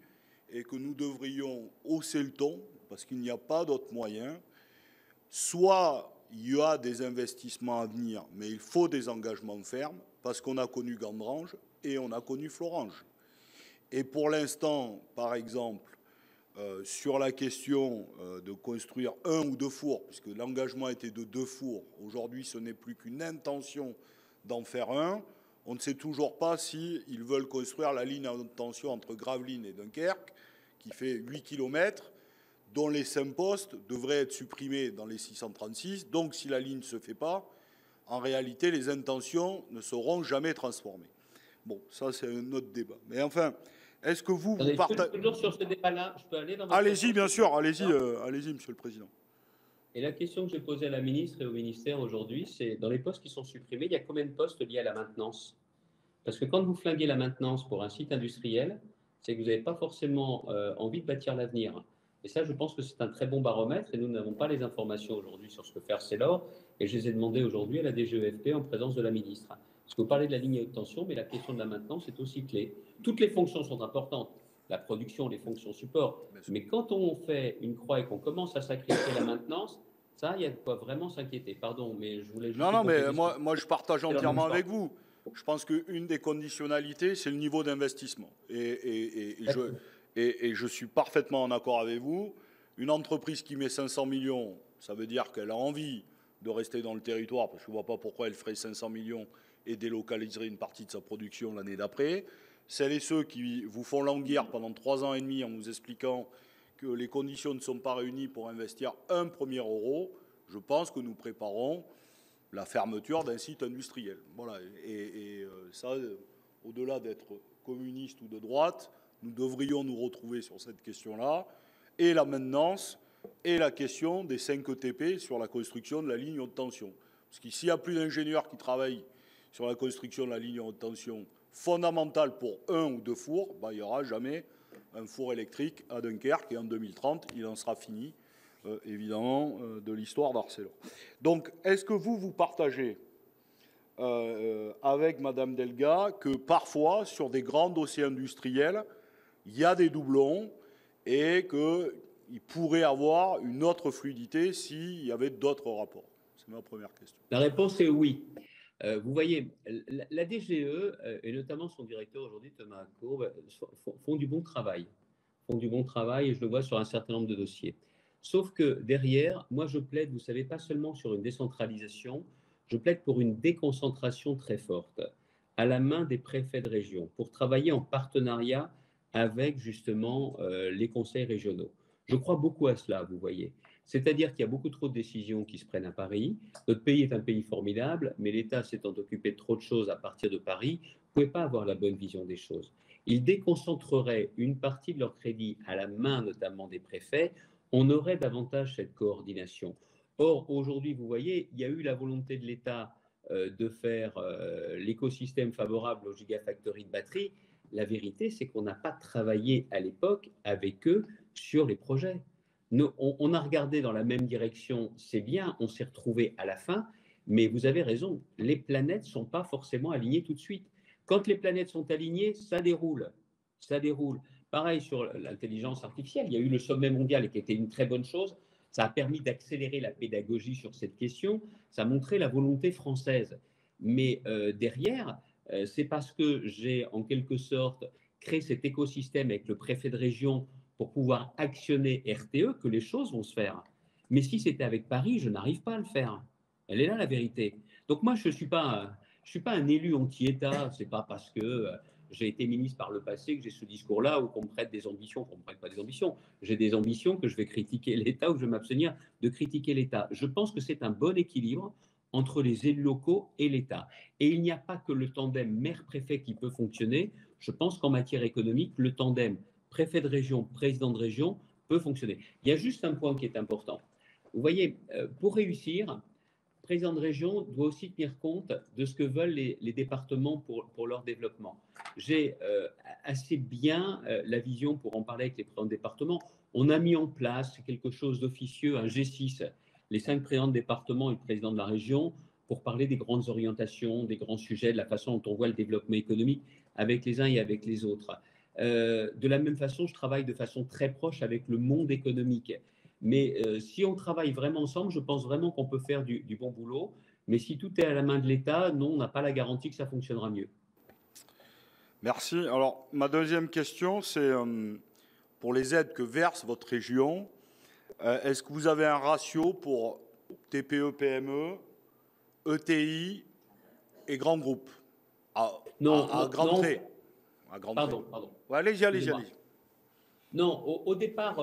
C: et que nous devrions hausser le ton, parce qu'il n'y a pas d'autre moyen. Soit il y a des investissements à venir, mais il faut des engagements fermes, parce qu'on a connu Gandrange et on a connu Florange. Et pour l'instant, par exemple, sur la question de construire un ou deux fours, puisque l'engagement était de 2 fours, aujourd'hui ce n'est plus qu'une intention d'en faire un. On ne sait toujours pas s'ils veulent construire la ligne à haute tension entre Gravelines et Dunkerque, qui fait 8 km, dont les 5 postes devraient être supprimés dans les 636. Donc, si la ligne ne se fait pas, en réalité, les intentions ne seront jamais transformées. Bon, ça, c'est un autre débat. Mais enfin, est-ce que vous partagez...
B: Toujours sur ce débat-là, je peux aller dans votre...
C: Allez-y, bien sûr, allez-y, monsieur le président.
B: Et la question que j'ai posée à la ministre et au ministère aujourd'hui, c'est dans les postes qui sont supprimés, il y a combien de postes liés à la maintenance? Parce que quand vous flinguez la maintenance pour un site industriel, c'est que vous n'avez pas forcément envie de bâtir l'avenir. Et ça, je pense que c'est un très bon baromètre et nous n'avons pas les informations aujourd'hui sur ce que fait Arcelor. Et je les ai demandé aujourd'hui à la DGEFP en présence de la ministre. Parce que vous parlez de la ligne à haute tension, mais la question de la maintenance est aussi clé. Toutes les fonctions sont importantes, la production, les fonctions support. Mais quand on fait une croix et qu'on commence à sacrifier la maintenance, ça, il y a de quoi vraiment s'inquiéter. Pardon, mais je voulais juste...
C: Non, mais moi, je partage entièrement avec vous. Je pense qu'une des conditionnalités, c'est le niveau d'investissement. Et je suis parfaitement en accord avec vous. Une entreprise qui met 500 millions, ça veut dire qu'elle a envie de rester dans le territoire, parce que je ne vois pas pourquoi elle ferait 500 millions et délocaliserait une partie de sa production l'année d'après. Celles et ceux qui vous font languir pendant 3 ans et demi en vous expliquant que les conditions ne sont pas réunies pour investir un premier euro, je pense que nous préparons la fermeture d'un site industriel. Voilà. Et ça, au-delà d'être communiste ou de droite, nous devrions nous retrouver sur cette question-là, et la maintenance, et la question des 5 ETP sur la construction de la ligne haute tension. Parce que s'il n'y a plus d'ingénieurs qui travaillent sur la construction de la ligne haute tension, fondamentale pour 1 ou 2 fours, il n'y aura jamais un four électrique à Dunkerque, et en 2030, il en sera fini, évidemment, de l'histoire d'Arcelor. Donc, est-ce que vous partagez avec Madame Delga que parfois, sur des grands dossiers industriels, il y a des doublons et qu'il pourrait avoir une autre fluidité s'il y avait d'autres rapports? C'est ma première question.
B: La réponse est oui. Vous voyez, la DGE, et notamment son directeur aujourd'hui, Thomas Courbe, font du bon travail. Font du bon travail, et je le vois sur un certain nombre de dossiers. Sauf que derrière, moi je plaide, vous savez, pas seulement sur une décentralisation, je plaide pour une déconcentration très forte à la main des préfets de région, pour travailler en partenariat avec justement les conseils régionaux. Je crois beaucoup à cela, vous voyez. C'est-à-dire qu'il y a beaucoup trop de décisions qui se prennent à Paris. Notre pays est un pays formidable, mais l'État s'étant occupé de trop de choses à partir de Paris, ne pouvait pas avoir la bonne vision des choses. Ils déconcentreraient une partie de leur crédit à la main notamment des préfets, on aurait davantage cette coordination. Or, aujourd'hui, vous voyez, il y a eu la volonté de l'État de faire l'écosystème favorable aux gigafactories de batteries. La vérité, c'est qu'on n'a pas travaillé à l'époque avec eux sur les projets. On a regardé dans la même direction, c'est bien, on s'est retrouvés à la fin, mais vous avez raison, les planètes ne sont pas forcément alignées tout de suite. Quand les planètes sont alignées, ça déroule. Ça déroule. Pareil sur l'intelligence artificielle, il y a eu le sommet mondial qui était une très bonne chose. Ça a permis d'accélérer la pédagogie sur cette question. Ça a montré la volonté française. Mais derrière, c'est parce que j'ai en quelque sorte créé cet écosystème avec le préfet de région pour pouvoir actionner RTE que les choses vont se faire. Mais si c'était avec Paris, je n'arrive pas à le faire. Elle est là la vérité. Donc moi, je ne suis pas un élu anti-État. Ce n'est pas parce que j'ai été ministre par le passé que j'ai ce discours-là ou qu'on me prête des ambitions, qu'on ne me prête pas des ambitions. J'ai des ambitions que je vais critiquer l'État ou que je vais m'abstenir de critiquer l'État. Je pense que c'est un bon équilibre entre les élus locaux et l'État. Et il n'y a pas que le tandem maire-préfet qui peut fonctionner. Je pense qu'en matière économique, le tandem préfet de région, président de région peut fonctionner. Il y a juste un point qui est important. Vous voyez, pour réussir, le président de région doit aussi tenir compte de ce que veulent les départements pour leur développement. J'ai assez bien la vision pour en parler avec les présidents de département. On a mis en place quelque chose d'officieux, un G6, les 5 présidents de département et le président de la région, pour parler des grandes orientations, des grands sujets, de la façon dont on voit le développement économique avec les uns et avec les autres. De la même façon, je travaille de façon très proche avec le monde économique. Mais si on travaille vraiment ensemble, je pense vraiment qu'on peut faire du bon boulot. Mais si tout est à la main de l'État, non, on n'a pas la garantie que ça fonctionnera mieux.
C: Merci. Alors, ma deuxième question, c'est pour les aides que verse votre région, est-ce que vous avez un ratio pour TPE, PME, ETI et grands groupes à grands traits?
B: Pardon.
C: Ouais, allez-y.
B: Non, au départ,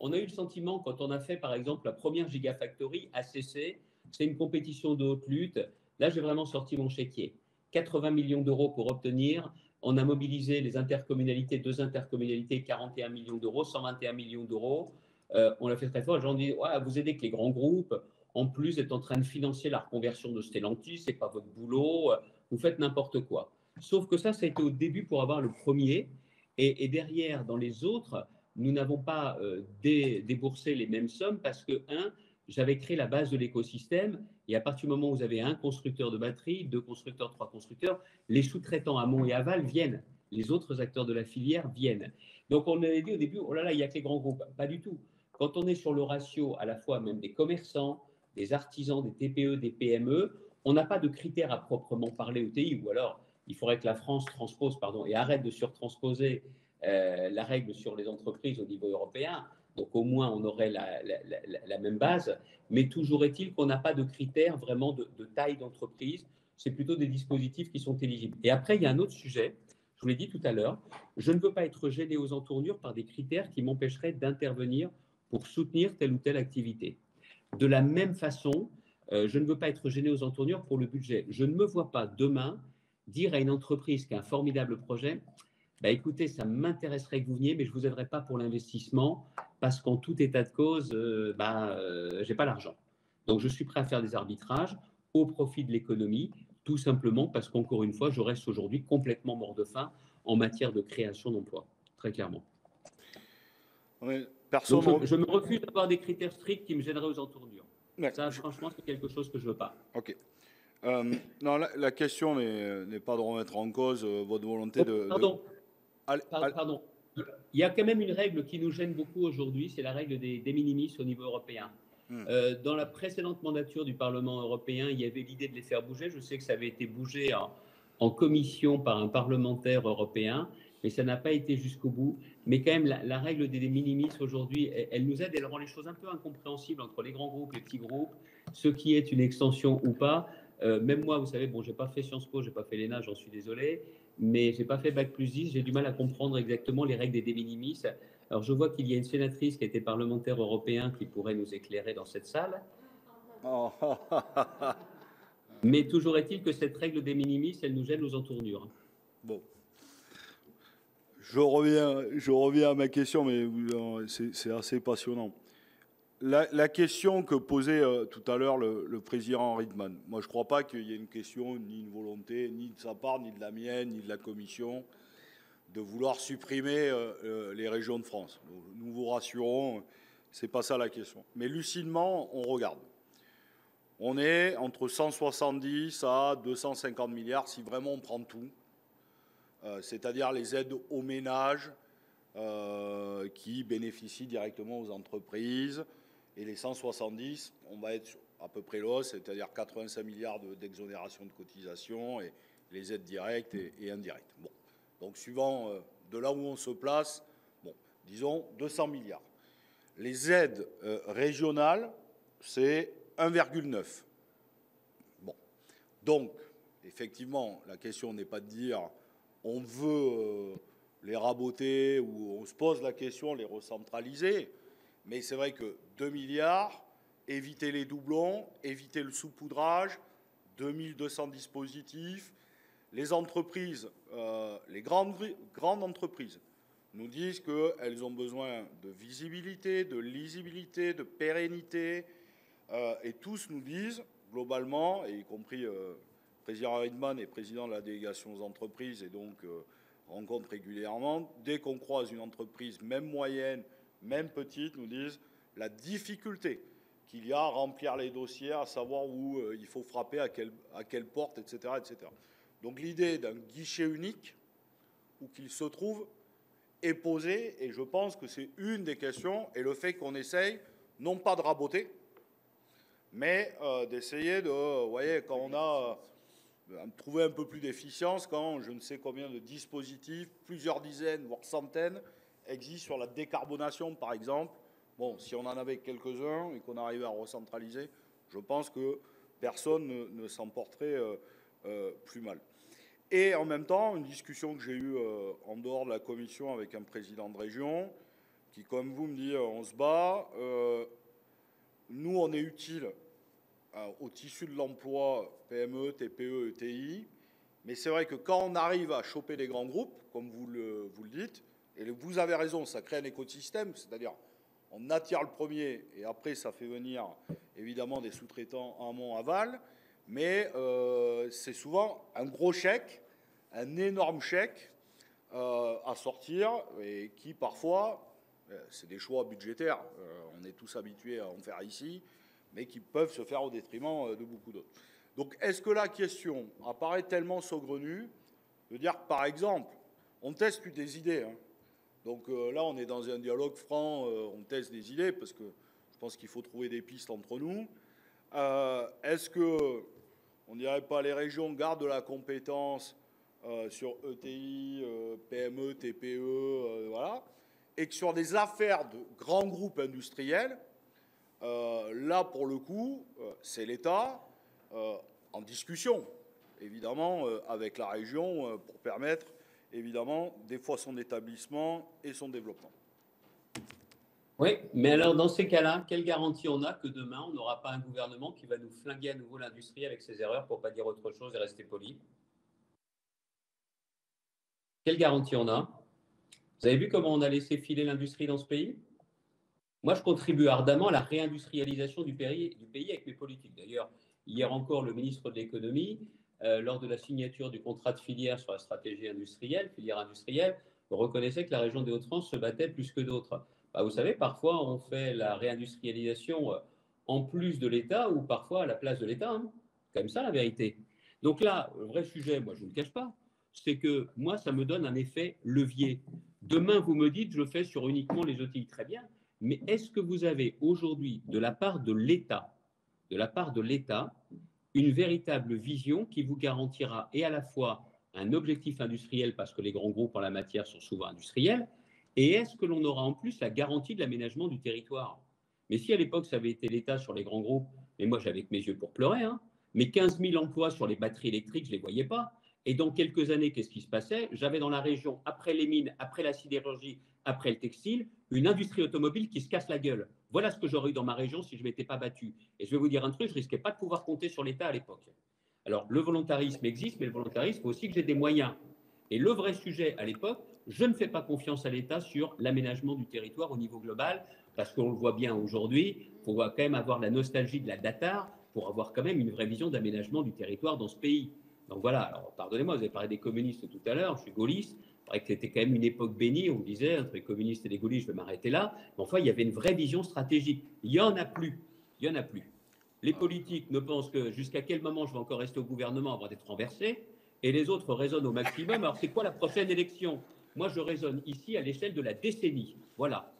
B: on a eu le sentiment, quand on a fait, par exemple, la première Gigafactory, ACC, c'est une compétition de haute lutte. Là, j'ai vraiment sorti mon chéquier. 80 millions d'euros pour obtenir. On a mobilisé les intercommunalités, 2 intercommunalités, 41 millions d'euros, 121 millions d'euros. On l'a fait très fort. Les gens disent, ouais, vous aidez que les grands groupes. En plus, êtes en train de financer la reconversion de Stellantis, ce n'est pas votre boulot, vous faites n'importe quoi. Sauf que ça a été au début pour avoir le premier. Et derrière, dans les autres, nous n'avons pas déboursé les mêmes sommes parce que, j'avais créé la base de l'écosystème. Et à partir du moment où vous avez un constructeur de batterie, 2 constructeurs, 3 constructeurs, les sous-traitants amont et aval viennent. Les autres acteurs de la filière viennent. Donc, on avait dit au début, oh là là, il n'y a que les grands groupes. Pas du tout. Quand on est sur le ratio à la fois même des commerçants, des artisans, des TPE, des PME, on n'a pas de critères à proprement parler au TI, ou alors il faudrait que la France transpose, et arrête de surtransposer la règle sur les entreprises au niveau européen. Donc au moins on aurait la même base, mais toujours est-il qu'on n'a pas de critères vraiment de taille d'entreprise. C'est plutôt des dispositifs qui sont éligibles. Et après, il y a un autre sujet, je vous l'ai dit tout à l'heure, je ne veux pas être gêné aux entournures par des critères qui m'empêcheraient d'intervenir pour soutenir telle ou telle activité. De la même façon, je ne veux pas être gêné aux entournures pour le budget. Je ne me vois pas demain dire à une entreprise qui a un formidable projet, bah, écoutez, ça m'intéresserait que vous veniez, mais je ne vous aiderai pas pour l'investissement parce qu'en tout état de cause, je n'ai pas l'argent. Donc, je suis prêt à faire des arbitrages au profit de l'économie, tout simplement parce qu'encore une fois, je reste aujourd'hui complètement mort de faim en matière de création d'emplois, très clairement.
C: Oui,
B: donc, je me refuse d'avoir des critères stricts qui me gêneraient aux entournures.
C: Ouais,
B: ça, franchement, c'est quelque chose que je ne veux pas.
C: Ok. Non, la question n'est pas de remettre en cause votre volonté de...
B: Pardon. Il y a quand même une règle qui nous gêne beaucoup aujourd'hui, c'est la règle des de minimis au niveau européen. Dans la précédente mandature du Parlement européen, il y avait l'idée de les faire bouger. Je sais que ça avait été bougé en commission par un parlementaire européen, mais ça n'a pas été jusqu'au bout. Mais quand même, la règle des de minimis aujourd'hui, elle nous aide, elle rend les choses un peu incompréhensibles entre les grands groupes, les petits groupes, ce qui est une extension ou pas. Même moi, vous savez, bon, j'ai pas fait Sciences Po, j'ai pas fait l'ENA, j'en suis désolé, mais j'ai pas fait Bac+10, j'ai du mal à comprendre exactement les règles des de minimis. Alors, je vois qu'il y a une sénatrice qui a été parlementaire européen qui pourrait nous éclairer dans cette salle. Mais toujours est-il que cette règle des minimis, elle nous gêne aux entournures.
C: Bon. Je reviens à ma question, mais c'est assez passionnant. La question que posait tout à l'heure le président Riedman, moi je ne crois pas qu'il y ait une question, ni une volonté, ni de sa part, ni de la mienne, ni de la Commission, de vouloir supprimer les régions de France. Nous vous rassurons, ce n'est pas ça la question. Mais lucidement, on regarde. On est entre 170 à 250 milliards si vraiment on prend tout, c'est-à-dire les aides aux ménages qui bénéficient directement aux entreprises. Et les 170, on va être à peu près là, c'est-à-dire 85 milliards d'exonération de cotisations et les aides directes et indirectes. Bon. Donc, suivant de là où on se place, bon, disons 200 milliards. Les aides régionales, c'est 1,9. Bon. Donc, effectivement, la question n'est pas de dire on veut les raboter ou on se pose la question les recentraliser. Mais c'est vrai que 2 milliards, éviter les doublons, éviter le saupoudrage, 2200 dispositifs. Les entreprises, les grandes entreprises nous disent qu'elles ont besoin de visibilité, de lisibilité, de pérennité. Et tous nous disent, globalement, et y compris le président Riedman est président de la délégation aux entreprises et donc rencontre régulièrement, dès qu'on croise une entreprise, même moyenne, même petite, nous disent la difficulté qu'il y a à remplir les dossiers, à savoir où il faut frapper, à quelle porte, etc., etc. Donc l'idée d'un guichet unique, où qu'il se trouve, est posée, et je pense que c'est une des questions, et le fait qu'on essaye, non pas de raboter, mais d'essayer de, vous voyez, quand on a trouvé un peu plus d'efficience, quand je ne sais combien de dispositifs, plusieurs dizaines, voire centaines, existent sur la décarbonation, par exemple. Bon, si on en avait quelques-uns et qu'on arrivait à recentraliser, je pense que personne ne s'en porterait plus mal. Et en même temps, une discussion que j'ai eue en dehors de la commission avec un président de région, qui, comme vous, me dit on se bat. Nous, on est utile au tissu de l'emploi PME, TPE, ETI. Mais c'est vrai que quand on arrive à choper les grands groupes, comme vous le dites, et vous avez raison, ça crée un écosystème, c'est-à-dire on attire le premier et après ça fait venir évidemment des sous-traitants amont, aval, mais c'est souvent un gros chèque, un énorme chèque à sortir et qui parfois, c'est des choix budgétaires, on est tous habitués à en faire ici, mais qui peuvent se faire au détriment de beaucoup d'autres. Donc, est-ce que la question apparaît tellement saugrenue de dire que, par exemple, on teste des idées, hein. Donc là, on est dans un dialogue franc, on teste des idées, parce que je pense qu'il faut trouver des pistes entre nous. Est-ce que, on dirait pas, les régions gardent la compétence sur ETI, PME, TPE, voilà, et que sur des affaires de grands groupes industriels, là, pour le coup, c'est l'État en discussion, évidemment, avec la région pour permettre, évidemment, des fois son établissement et son développement.
B: Oui, mais alors dans ces cas-là, quelle garantie on a que demain, on n'aura pas un gouvernement qui va nous flinguer à nouveau l'industrie avec ses erreurs, pour ne pas dire autre chose et rester poli? Quelle garantie on a? Vous avez vu comment on a laissé filer l'industrie dans ce pays? Moi, je contribue ardemment à la réindustrialisation du pays avec mes politiques. D'ailleurs, hier encore, le ministre de l'économie, lors de la signature du contrat de filière sur la stratégie industrielle, filière industrielle, reconnaissait que la région des Hauts-de-France se battait plus que d'autres. Bah, vous savez, parfois, on fait la réindustrialisation en plus de l'État ou parfois à la place de l'État. Hein. C'est comme ça, la vérité. Donc là, le vrai sujet, moi, je ne le cache pas, c'est que moi, ça me donne un effet levier. Demain, vous me dites, je le fais sur uniquement les outils, très bien. Mais est-ce que vous avez aujourd'hui, de la part de l'État, une véritable vision qui vous garantira et à la fois un objectif industriel, parce que les grands groupes en la matière sont souvent industriels, et est-ce que l'on aura en plus la garantie de l'aménagement du territoire? Mais si à l'époque ça avait été l'État sur les grands groupes, mais moi j'avais que mes yeux pour pleurer, hein, mais 15 000 emplois sur les batteries électriques, je ne les voyais pas. Et dans quelques années, qu'est-ce qui se passait? J'avais dans la région, après les mines, après la sidérurgie, après le textile, une industrie automobile qui se casse la gueule. Voilà ce que j'aurais eu dans ma région si je ne m'étais pas battu. Et je vais vous dire un truc, je ne risquais pas de pouvoir compter sur l'État à l'époque. Alors, le volontarisme existe, mais le volontarisme, il faut aussi que j'ai des moyens. Et le vrai sujet à l'époque, je ne fais pas confiance à l'État sur l'aménagement du territoire au niveau global, parce qu'on le voit bien aujourd'hui, il faut quand même avoir la nostalgie de la DATAR pour avoir quand même une vraie vision d'aménagement du territoire dans ce pays. Donc voilà, alors pardonnez-moi, vous avez parlé des communistes tout à l'heure, je suis gaulliste, c'est vrai que c'était quand même une époque bénie, on me disait, entre les communistes et les gaullistes, je vais m'arrêter là, mais enfin, il y avait une vraie vision stratégique. Il n'y en a plus, il n'y en a plus. Les politiques ne pensent que jusqu'à quel moment je vais encore rester au gouvernement avant d'être renversé, et les autres raisonnent au maximum. Alors c'est quoi la prochaine élection? Moi, je raisonne ici à l'échelle de la décennie, voilà.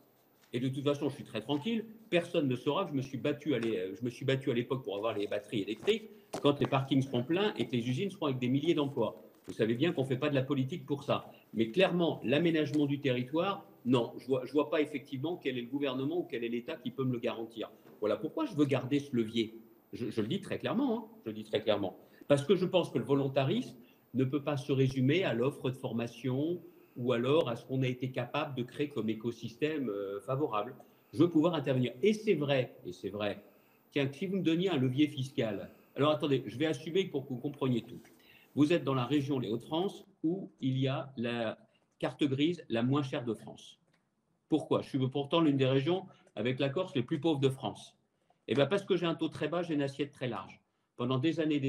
B: Et de toute façon, je suis très tranquille. Personne ne saura que je me suis battu à l'époque pour avoir les batteries électriques quand les parkings seront pleins et que les usines seront avec des milliers d'emplois. Vous savez bien qu'on ne fait pas de la politique pour ça. Mais clairement, l'aménagement du territoire, non, je ne vois pas effectivement quel est le gouvernement ou quel est l'État qui peut me le garantir. Voilà pourquoi je veux garder ce levier. Je le dis très clairement, hein, je le dis très clairement. Parce que je pense que le volontarisme ne peut pas se résumer à l'offre de formation, ou alors à ce qu'on a été capable de créer comme écosystème favorable. Je veux pouvoir intervenir. Et c'est vrai, tiens, si vous me donniez un levier fiscal, alors attendez, je vais assumer pour que vous compreniez tout. Vous êtes dans la région Les Hauts-de-France où il y a la carte grise la moins chère de France. Pourquoi? Je suis pourtant l'une des régions avec la Corse les plus pauvres de France. Eh bien parce que j'ai un taux très bas, j'ai une assiette très large. Pendant des années,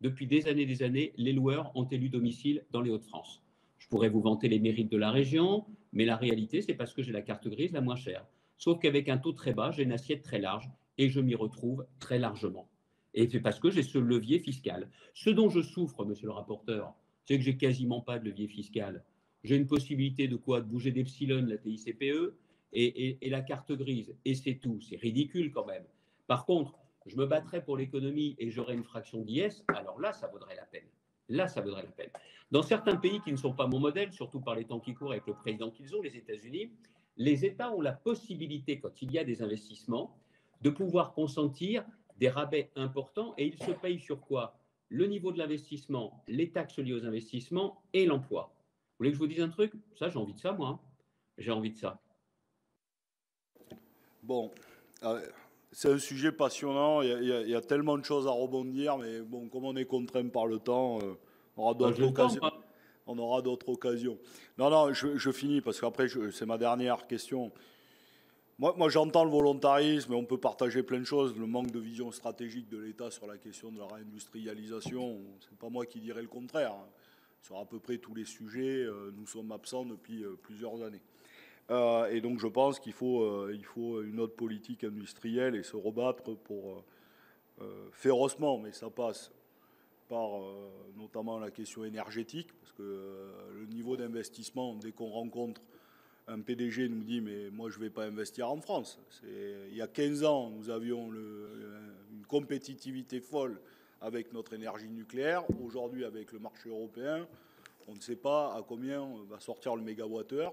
B: depuis des années, les loueurs ont élu domicile dans les Hauts-de-France. Je pourrais vous vanter les mérites de la région, mais la réalité, c'est parce que j'ai la carte grise la moins chère. Sauf qu'avec un taux très bas, j'ai une assiette très large et je m'y retrouve très largement. Et c'est parce que j'ai ce levier fiscal. Ce dont je souffre, monsieur le rapporteur, c'est que j'ai quasiment pas de levier fiscal. J'ai une possibilité de quoi? De bouger d'Epsilon, la TICPE, et la carte grise. Et c'est tout. C'est ridicule quand même. Par contre, je me battrais pour l'économie et j'aurais une fraction d'IS, alors là, ça vaudrait la peine. Là, ça vaudrait la peine. Dans certains pays qui ne sont pas mon modèle, surtout par les temps qui courent avec le président qu'ils ont, les États-Unis, les États ont la possibilité, quand il y a des investissements, de pouvoir consentir des rabais importants et ils se payent sur quoi? Le niveau de l'investissement, les taxes liées aux investissements et l'emploi. Vous voulez que je vous dise un truc? Ça, j'ai envie de ça, moi. Hein. J'ai envie de ça.
C: Bon, c'est un sujet passionnant. Il y a tellement de choses à rebondir, mais bon, comme on est contraint par le temps, on aura d'autres occasions. On aura d'autres occasions. Non, je finis parce qu'après, c'est ma dernière question. Moi, j'entends le volontarisme et on peut partager plein de choses. Le manque de vision stratégique de l'État sur la question de la réindustrialisation, c'est pas moi qui dirais le contraire. Sur à peu près tous les sujets, nous sommes absents depuis plusieurs années. Et donc je pense qu'il faut, il faut une autre politique industrielle et se rebattre pour férocement, mais ça passe par notamment la question énergétique, parce que le niveau d'investissement, dès qu'on rencontre un PDG, nous dit mais moi je ne vais pas investir en France. Il y a 15 ans, nous avions une compétitivité folle avec notre énergie nucléaire. Aujourd'hui, avec le marché européen, on ne sait pas à combien va sortir le mégawattheure.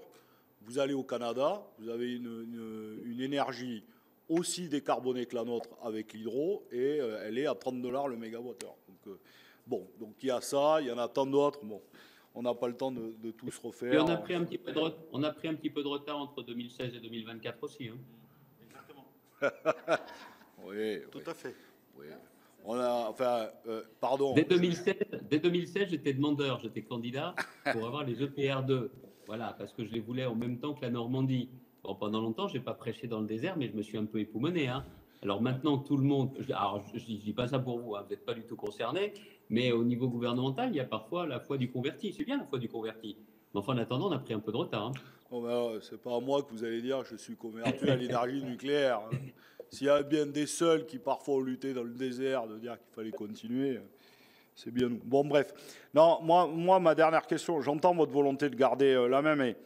C: Vous allez au Canada, vous avez une énergie aussi décarbonée que la nôtre avec l'hydro, et elle est à 30 $ le mégawattheure. Donc, bon, donc il y a ça, il y en a tant d'autres. Bon, on n'a pas le temps de tout se refaire.
B: Et on a pris un petit peu de retard entre 2016 et 2024 aussi. Hein.
A: Exactement.
C: Oui,
A: tout à fait.
C: Oui. On a, enfin, pardon.
B: Dès 2016, j'étais demandeur, j'étais candidat pour avoir les EPR2. Voilà, parce que je les voulais en même temps que la Normandie. Bon, pendant longtemps, je n'ai pas prêché dans le désert, mais je me suis un peu époumoné. Hein. Alors maintenant, tout le monde, alors je ne dis pas ça pour vous, hein, vous n'êtes pas du tout concernés, mais au niveau gouvernemental, il y a parfois la foi du converti. C'est bien la foi du converti. Mais enfin, en attendant, on a pris un peu de retard. Hein.
C: Bon, ben, c'est pas à moi que vous allez dire que je suis converti à l'énergie nucléaire. Hein. S'il y a bien des seuls qui parfois ont lutté dans le désert de dire qu'il fallait continuer, c'est bien nous. Bon, bref. Non, moi, ma dernière question, j'entends votre volonté de garder la même, mais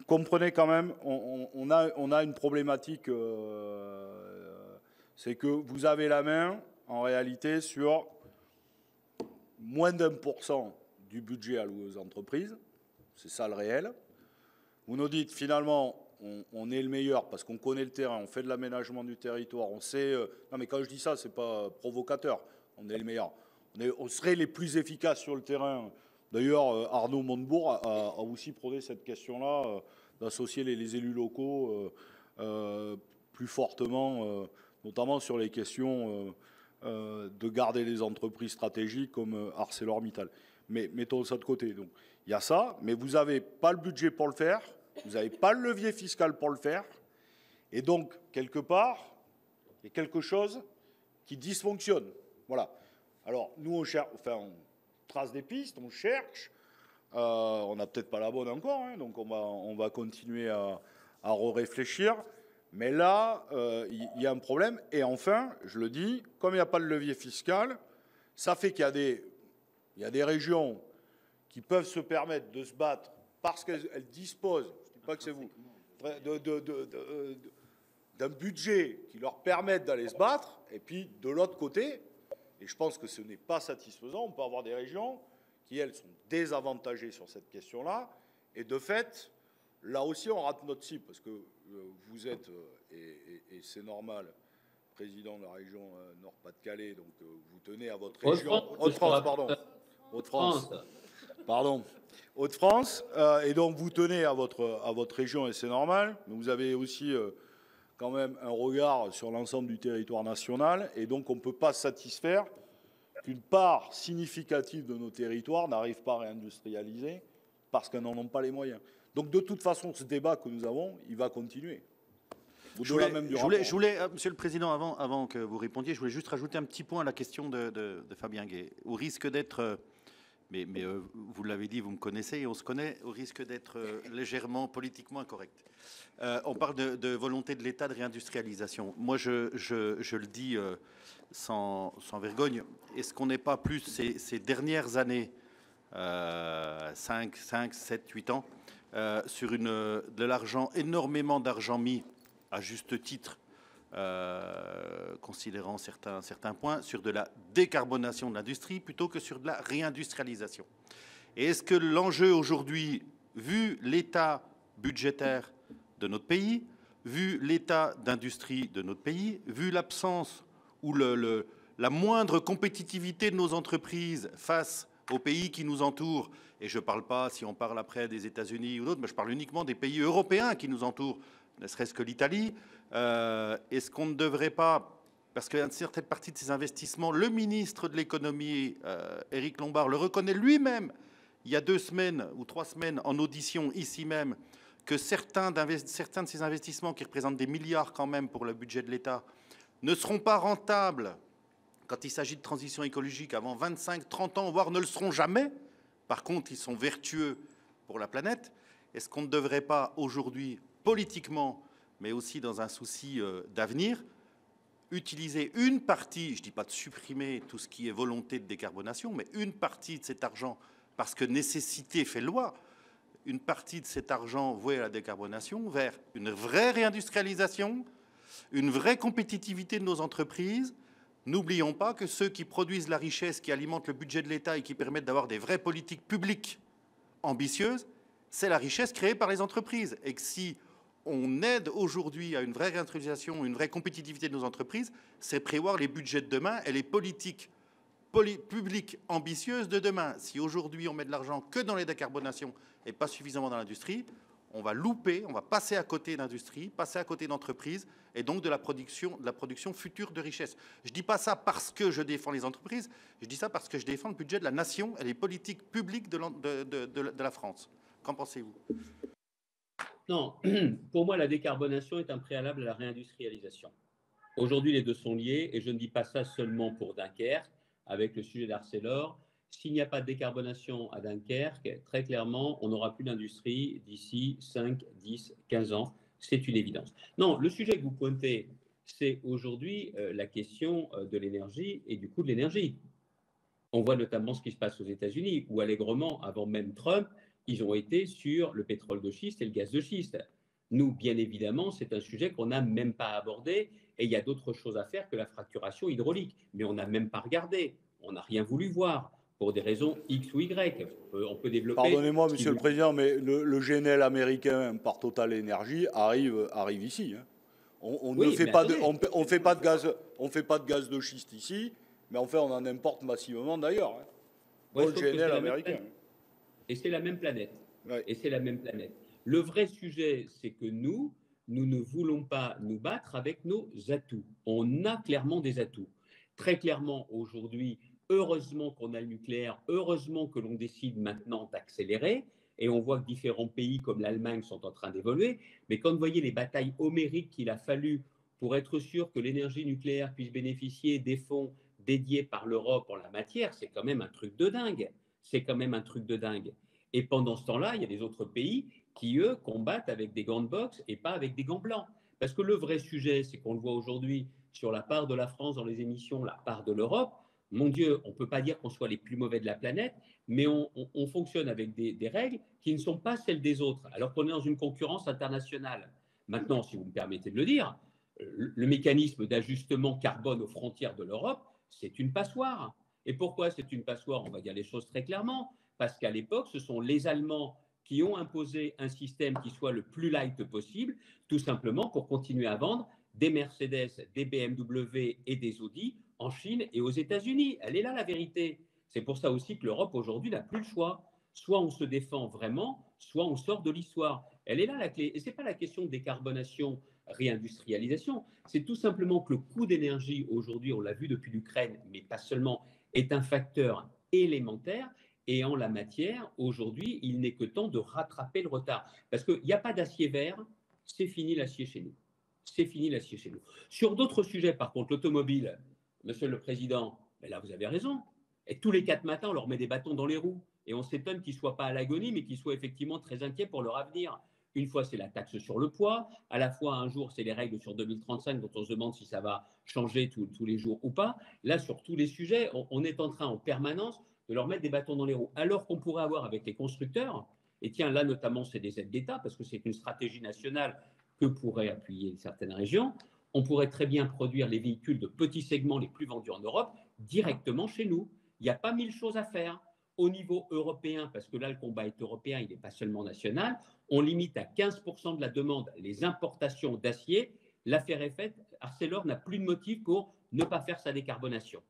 C: comprenez quand même, on a une problématique, c'est que vous avez la main, en réalité, sur moins d'1% du budget alloué aux entreprises. C'est ça le réel. Vous nous dites, finalement, on est le meilleur parce qu'on connaît le terrain, on fait de l'aménagement du territoire, on sait... non, mais quand je dis ça, c'est pas provocateur. On est le meilleur. On serait les plus efficaces sur le terrain. D'ailleurs, Arnaud Montebourg a aussi prôné cette question-là, d'associer les élus locaux plus fortement, notamment sur les questions de garder les entreprises stratégiques comme ArcelorMittal. Mais mettons ça de côté. Donc, il y a ça, mais vous n'avez pas le budget pour le faire. Vous n'avez pas le levier fiscal pour le faire. Et donc, quelque part, il y a quelque chose qui dysfonctionne. Voilà. Alors, nous, on trace des pistes, on cherche. On n'a peut-être pas la bonne encore, hein, donc on va continuer à réfléchir. Mais là, il y a un problème. Et enfin, je le dis, comme il n'y a pas de levier fiscal, ça fait qu'il y a des régions qui peuvent se permettre de se battre parce qu'elles disposent, je ne dis pas que c'est vous, d'un budget qui leur permette d'aller se battre. Et puis, de l'autre côté, et je pense que ce n'est pas satisfaisant, on peut avoir des régions qui, elles, sont désavantagées sur cette question-là. Et de fait, là aussi, on rate notre cible, parce que vous êtes, et c'est normal, président de la région Nord-Pas-de-Calais, donc vous tenez à votre région. Haute-France, pardon. Haute-France. Pardon. Haute-France. Et donc, vous tenez à votre région, et c'est normal. Mais vous avez aussi quand même un regard sur l'ensemble du territoire national. Et donc, on ne peut pas satisfaire qu'une part significative de nos territoires n'arrive pas à réindustrialiser parce qu'elles n'en ont pas les moyens. Donc, de toute façon, ce débat que nous avons, il va continuer.
A: Je voulais, Monsieur le Président, avant que vous répondiez, je voulais juste rajouter un petit point à la question de Fabien Gay. Au risque d'être, mais vous l'avez dit, vous me connaissez et on se connaît, au risque d'être légèrement politiquement incorrect. On parle de volonté de l'État de réindustrialisation. Moi, je le dis sans vergogne. Est-ce qu'on n'est pas plus ces dernières années, 5, 7, 8 ans, sur de l'argent, énormément d'argent mis, à juste titre, considérant certains points, sur de la décarbonation de l'industrie plutôt que sur de la réindustrialisation. Et est-ce que l'enjeu aujourd'hui, vu l'état budgétaire de notre pays, vu l'état d'industrie de notre pays, vu l'absence ou la moindre compétitivité de nos entreprises face aux pays qui nous entourent, et je ne parle pas, si on parle après des États-Unis ou d'autres, mais je parle uniquement des pays européens qui nous entourent, ne serait-ce que l'Italie, est-ce qu'on ne devrait pas, parce qu'une certaine partie de ces investissements, le ministre de l'économie, Éric Lombard, le reconnaît lui-même, il y a 2 semaines ou 3 semaines, en audition ici même, que certains de ces investissements, qui représentent des milliards quand même pour le budget de l'État, ne seront pas rentables quand il s'agit de transition écologique avant 25, 30 ans, voire ne le seront jamais. Par contre, ils sont vertueux pour la planète. Est-ce qu'on ne devrait pas aujourd'hui politiquement, mais aussi dans un souci d'avenir, utiliser une partie, je ne dis pas de supprimer tout ce qui est volonté de décarbonation, mais une partie de cet argent, parce que nécessité fait loi, une partie de cet argent voué à la décarbonation vers une vraie réindustrialisation, une vraie compétitivité de nos entreprises. N'oublions pas que ceux qui produisent la richesse, qui alimentent le budget de l'État et qui permettent d'avoir des vraies politiques publiques ambitieuses, c'est la richesse créée par les entreprises. Et que si on aide aujourd'hui à une vraie réindustrialisation, une vraie compétitivité de nos entreprises, c'est prévoir les budgets de demain et les politiques publiques ambitieuses de demain. Si aujourd'hui on met de l'argent que dans les décarbonations et pas suffisamment dans l'industrie, on va louper, on va passer à côté d'industrie, passer à côté d'entreprises et donc de la production future de richesse. Je ne dis pas ça parce que je défends les entreprises, je dis ça parce que je défends le budget de la nation et les politiques publiques de la France. Qu'en pensez-vous ?
B: Non, pour moi, la décarbonation est un préalable à la réindustrialisation. Aujourd'hui, les deux sont liés et je ne dis pas ça seulement pour Dunkerque, avec le sujet d'Arcelor. S'il n'y a pas de décarbonation à Dunkerque, très clairement, on n'aura plus d'industrie d'ici 5, 10, 15 ans. C'est une évidence. Non, le sujet que vous pointez, c'est aujourd'hui la question de l'énergie et du coût de l'énergie. On voit notamment ce qui se passe aux États-Unis, où allègrement, avant même Trump, ils ont été sur le pétrole de schiste et le gaz de schiste. Nous, bien évidemment, c'est un sujet qu'on n'a même pas abordé et il y a d'autres choses à faire que la fracturation hydraulique. Mais on n'a même pas regardé, on n'a rien voulu voir pour des raisons X ou Y. On peut développer…
C: Pardonnez-moi, Monsieur le Président, mais le GNL américain par Total Energy arrive ici. Hein. On ne fait pas on fait pas de gaz de schiste ici, mais en fait on en importe massivement d'ailleurs. Hein.
B: Ouais,
C: le GNL américain.
B: Et c'est la même planète.
C: Ouais.
B: Et c'est la même planète. Le vrai sujet, c'est que nous ne voulons pas nous battre avec nos atouts. On a clairement des atouts. Très clairement, aujourd'hui, heureusement qu'on a le nucléaire, heureusement que l'on décide maintenant d'accélérer, et on voit que différents pays comme l'Allemagne sont en train d'évoluer, mais quand vous voyez les batailles homériques qu'il a fallu pour être sûr que l'énergie nucléaire puisse bénéficier des fonds dédiés par l'Europe en la matière, c'est quand même un truc de dingue. C'est quand même un truc de dingue. Et pendant ce temps-là, il y a des autres pays qui, eux, combattent avec des gants de boxe et pas avec des gants blancs. Parce que le vrai sujet, c'est qu'on le voit aujourd'hui sur la part de la France dans les émissions, la part de l'Europe. Mon Dieu, on ne peut pas dire qu'on soit les plus mauvais de la planète, mais on fonctionne avec des règles qui ne sont pas celles des autres, alors qu'on est dans une concurrence internationale. Maintenant, si vous me permettez de le dire, le mécanisme d'ajustement carbone aux frontières de l'Europe, c'est une passoire. Et pourquoi c'est une passoire? On va dire les choses très clairement. Parce qu'à l'époque, ce sont les Allemands qui ont imposé un système qui soit le plus light possible, tout simplement pour continuer à vendre des Mercedes, des BMW et des Audi en Chine et aux États-Unis. Elle est là la vérité. C'est pour ça aussi que l'Europe aujourd'hui n'a plus le choix. Soit on se défend vraiment, soit on sort de l'histoire. Elle est là la clé. Et ce n'est pas la question de décarbonation, réindustrialisation. C'est tout simplement que le coût d'énergie aujourd'hui, on l'a vu depuis l'Ukraine, mais pas seulement, est un facteur élémentaire. Et en la matière, aujourd'hui, il n'est que temps de rattraper le retard. Parce qu'il n'y a pas d'acier vert, c'est fini l'acier chez nous. C'est fini l'acier chez nous. Sur d'autres sujets, par contre, l'automobile, Monsieur le Président, ben là, vous avez raison. Et tous les 4 matins, on leur met des bâtons dans les roues. Et on s'étonne qu'ils ne soient pas à l'agonie, mais qu'ils soient effectivement très inquiets pour leur avenir. Une fois, c'est la taxe sur le poids. À la fois, un jour, c'est les règles sur 2035 dont on se demande si ça va changer tous les jours ou pas. Là, sur tous les sujets, on est en train en permanence de leur mettre des bâtons dans les roues. Alors qu'on pourrait avoir avec les constructeurs, et tiens, là notamment, c'est des aides d'État, parce que c'est une stratégie nationale que pourraient appuyer certaines régions, on pourrait très bien produire les véhicules de petits segments les plus vendus en Europe directement chez nous. Il n'y a pas 1000 choses à faire. Au niveau européen, parce que là, le combat est européen, il n'est pas seulement national, on limite à 15% de la demande les importations d'acier. L'affaire est faite, Arcelor n'a plus de motif pour ne pas faire sa décarbonation.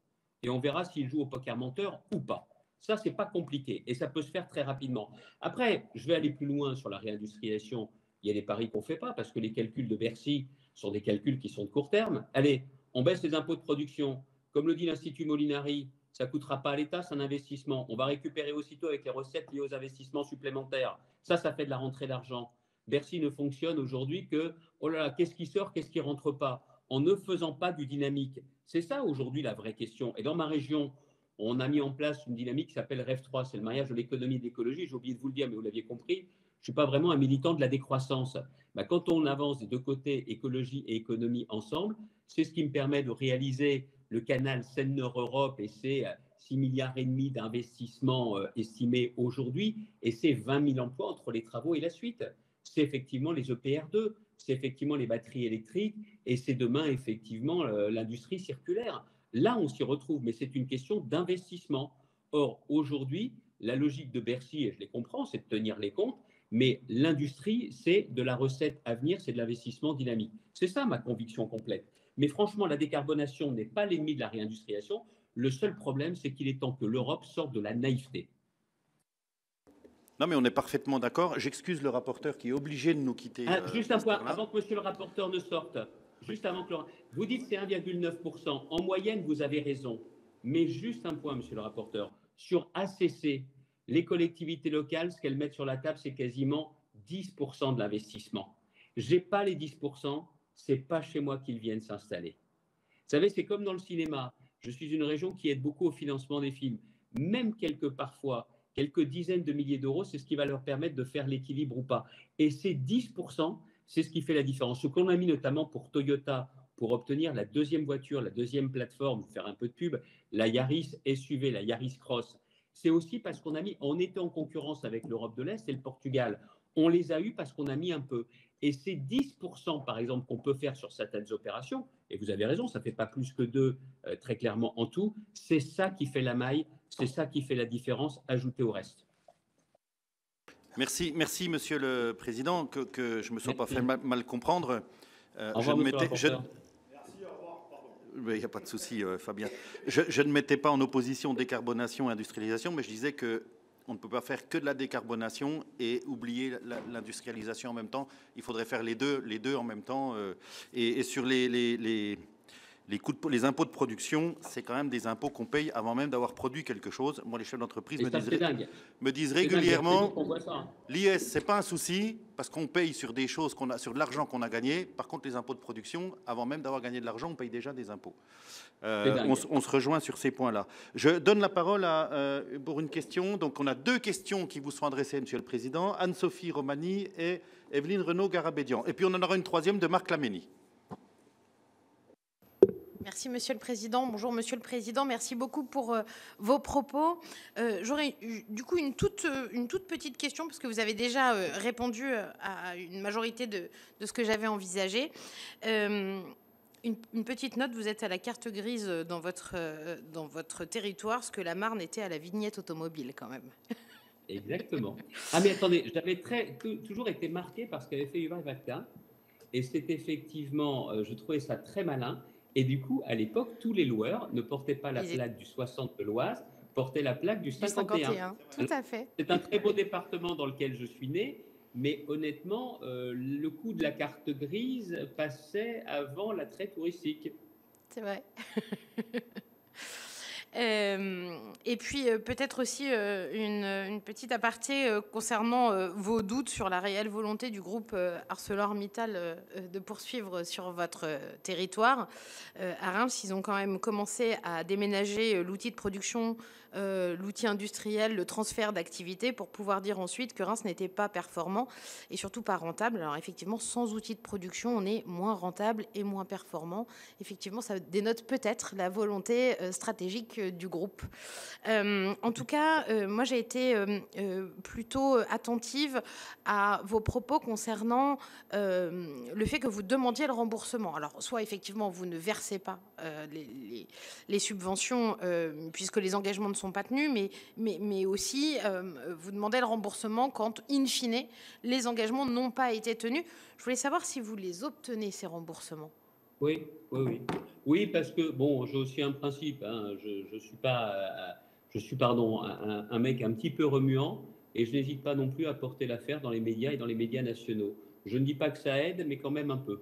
B: Et on verra s'il joue au poker menteur ou pas. Ça, c'est pas compliqué et ça peut se faire très rapidement. Après, je vais aller plus loin sur la réindustrialisation. Il y a des paris qu'on ne fait pas parce que les calculs de Bercy sont des calculs qui sont de court terme. Allez, on baisse les impôts de production. Comme le dit l'Institut Molinari, ça ne coûtera pas à l'État, c'est un investissement. On va récupérer aussitôt avec les recettes liées aux investissements supplémentaires. Ça fait de la rentrée d'argent. Bercy ne fonctionne aujourd'hui que, oh là là, qu'est-ce qui sort, qu'est-ce qui ne rentre pas, en ne faisant pas du dynamique. C'est ça aujourd'hui la vraie question. Et dans ma région, on a mis en place une dynamique qui s'appelle REF3, c'est le mariage de l'économie et de l'écologie. J'ai oublié de vous le dire, mais vous l'aviez compris. je ne suis pas vraiment un militant de la décroissance. Bah, quand on avance des deux côtés, écologie et économie ensemble, c'est ce qui me permet de réaliser le canal Seine-Nord-Europe et ses 6,5 milliards d'investissements estimés aujourd'hui, et c'est 20 000 emplois entre les travaux et la suite. C'est effectivement les EPR2, c'est effectivement les batteries électriques, et c'est demain effectivement l'industrie circulaire. Là, on s'y retrouve, mais c'est une question d'investissement. Or, aujourd'hui, la logique de Bercy, et je les comprends, c'est de tenir les comptes, mais l'industrie, c'est de la recette à venir, c'est de l'investissement dynamique. C'est ça ma conviction complète. Mais franchement, la décarbonation n'est pas l'ennemi de la réindustrialisation. Le seul problème, c'est qu'il est temps que l'Europe sorte de la naïveté.
A: Non, mais on est parfaitement d'accord. J'excuse le rapporteur qui est obligé de nous quitter.
B: Juste un point, avant que monsieur le rapporteur ne sorte. Juste avant que vous dites c'est 1,9%. En moyenne, vous avez raison. Mais juste un point, monsieur le rapporteur. Sur ACC, les collectivités locales, ce qu'elles mettent sur la table, c'est quasiment 10% de l'investissement. Je n'ai pas les 10%, ce n'est pas chez moi qu'ils viennent s'installer. Vous savez, c'est comme dans le cinéma. Je suis une région qui aide beaucoup au financement des films. Même parfois, quelques dizaines de milliers d'euros, c'est ce qui va leur permettre de faire l'équilibre ou pas. Et ces 10%, c'est ce qui fait la différence. Ce qu'on a mis notamment pour Toyota, pour obtenir la deuxième voiture, la deuxième plateforme, faire un peu de pub, la Yaris SUV, la Yaris Cross, c'est aussi parce on était en concurrence avec l'Europe de l'Est et le Portugal. On les a eus parce qu'on a mis un peu. Et ces 10%, par exemple, qu'on peut faire sur certaines opérations, et vous avez raison, ça ne fait pas plus que 2 très clairement en tout, c'est ça qui fait la maille, c'est ça qui fait la différence, ajouté au reste.
A: Merci, Monsieur le Président, que je ne me sois pas fait mal comprendre.
B: Au revoir, monsieur le rapporteur.
A: Il n'y a pas de souci, Fabien. Je ne mettais pas en opposition décarbonation et industrialisation, mais je disais qu'on ne peut pas faire que de la décarbonation et oublier l'industrialisation en même temps. Il faudrait faire les deux en même temps. Et sur les impôts de production, c'est quand même des impôts qu'on paye avant même d'avoir produit quelque chose. Moi, les chefs d'entreprise me disent régulièrement, l'IS, c'est pas un souci parce qu'on paye sur des choses sur de l'argent qu'on a gagné. Par contre, les impôts de production, avant même d'avoir gagné de l'argent, on paye déjà des impôts. On se rejoint sur ces points-là. Je donne la parole pour une question. Donc, on a 2 questions qui vous sont adressées, Monsieur le Président. Anne-Sophie Romani et Evelyne Renaud-Garabédian. Et puis, on en aura une 3e de Marc Laménie.
D: Merci, Monsieur le Président. Bonjour, Monsieur le Président. Merci beaucoup pour vos propos. J'aurais du coup une toute petite question, parce que vous avez déjà répondu à une majorité de ce que j'avais envisagé. Une petite note, vous êtes à la carte grise dans votre territoire, ce que la Marne était à la vignette automobile quand même.
B: Exactement. Ah mais attendez, j'avais toujours été marqué par ce qu'avait fait Hubert Vacta, et c'est effectivement, je trouvais ça très malin. Et du coup, à l'époque, tous les loueurs ne portaient pas la plaque du 60 de l'Oise, portaient la plaque du 51.
D: Tout à fait.
B: C'est un très beau département dans lequel je suis né, mais honnêtement, le coût de la carte grise passait avant l'attrait touristique.
D: C'est vrai. Et puis peut-être aussi une petite aparté concernant vos doutes sur la réelle volonté du groupe ArcelorMittal de poursuivre sur votre territoire. À Reims, ils ont quand même commencé à déménager l'outil de production, l'outil industriel, le transfert d'activité pour pouvoir dire ensuite que Reims n'était pas performant et surtout pas rentable. Alors effectivement, sans outil de production, on est moins rentable et moins performant. Effectivement, ça dénote peut-être la volonté stratégique du groupe. En tout cas, moi j'ai été plutôt attentive à vos propos concernant le fait que vous demandiez le remboursement. Alors soit effectivement vous ne versez pas les subventions puisque les engagements ne sont pas tenus, mais aussi vous demandez le remboursement quand in fine les engagements n'ont pas été tenus. Je voulais savoir si vous les obtenez, ces remboursements.
B: Oui, parce que bon, j'ai aussi un principe. Hein, je suis un mec un petit peu remuant, et je n'hésite pas non plus à porter l'affaire dans les médias et dans les médias nationaux. Je ne dis pas que ça aide, mais quand même un peu.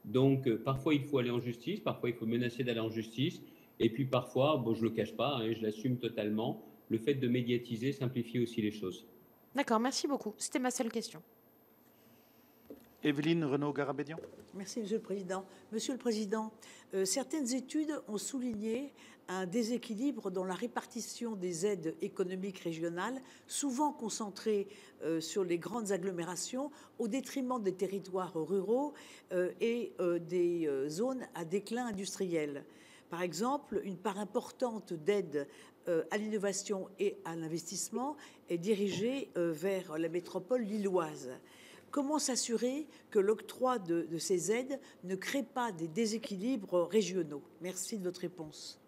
B: Donc parfois il faut aller en justice, parfois il faut menacer d'aller en justice, et puis parfois, bon, je le cache pas, et je l'assume totalement. Le fait de médiatiser simplifie aussi les choses.
D: D'accord, merci beaucoup. C'était ma seule question.
A: Evelyne Renaud-Garabédian.
E: Merci, Monsieur le Président. Monsieur le Président, certaines études ont souligné un déséquilibre dans la répartition des aides économiques régionales, souvent concentrées sur les grandes agglomérations, au détriment des territoires ruraux et des zones à déclin industriel. Par exemple, une part importante d'aides à l'innovation et à l'investissement est dirigée vers la métropole lilloise. Comment s'assurer que l'octroi de ces aides ne crée pas des déséquilibres régionaux? Merci de votre réponse.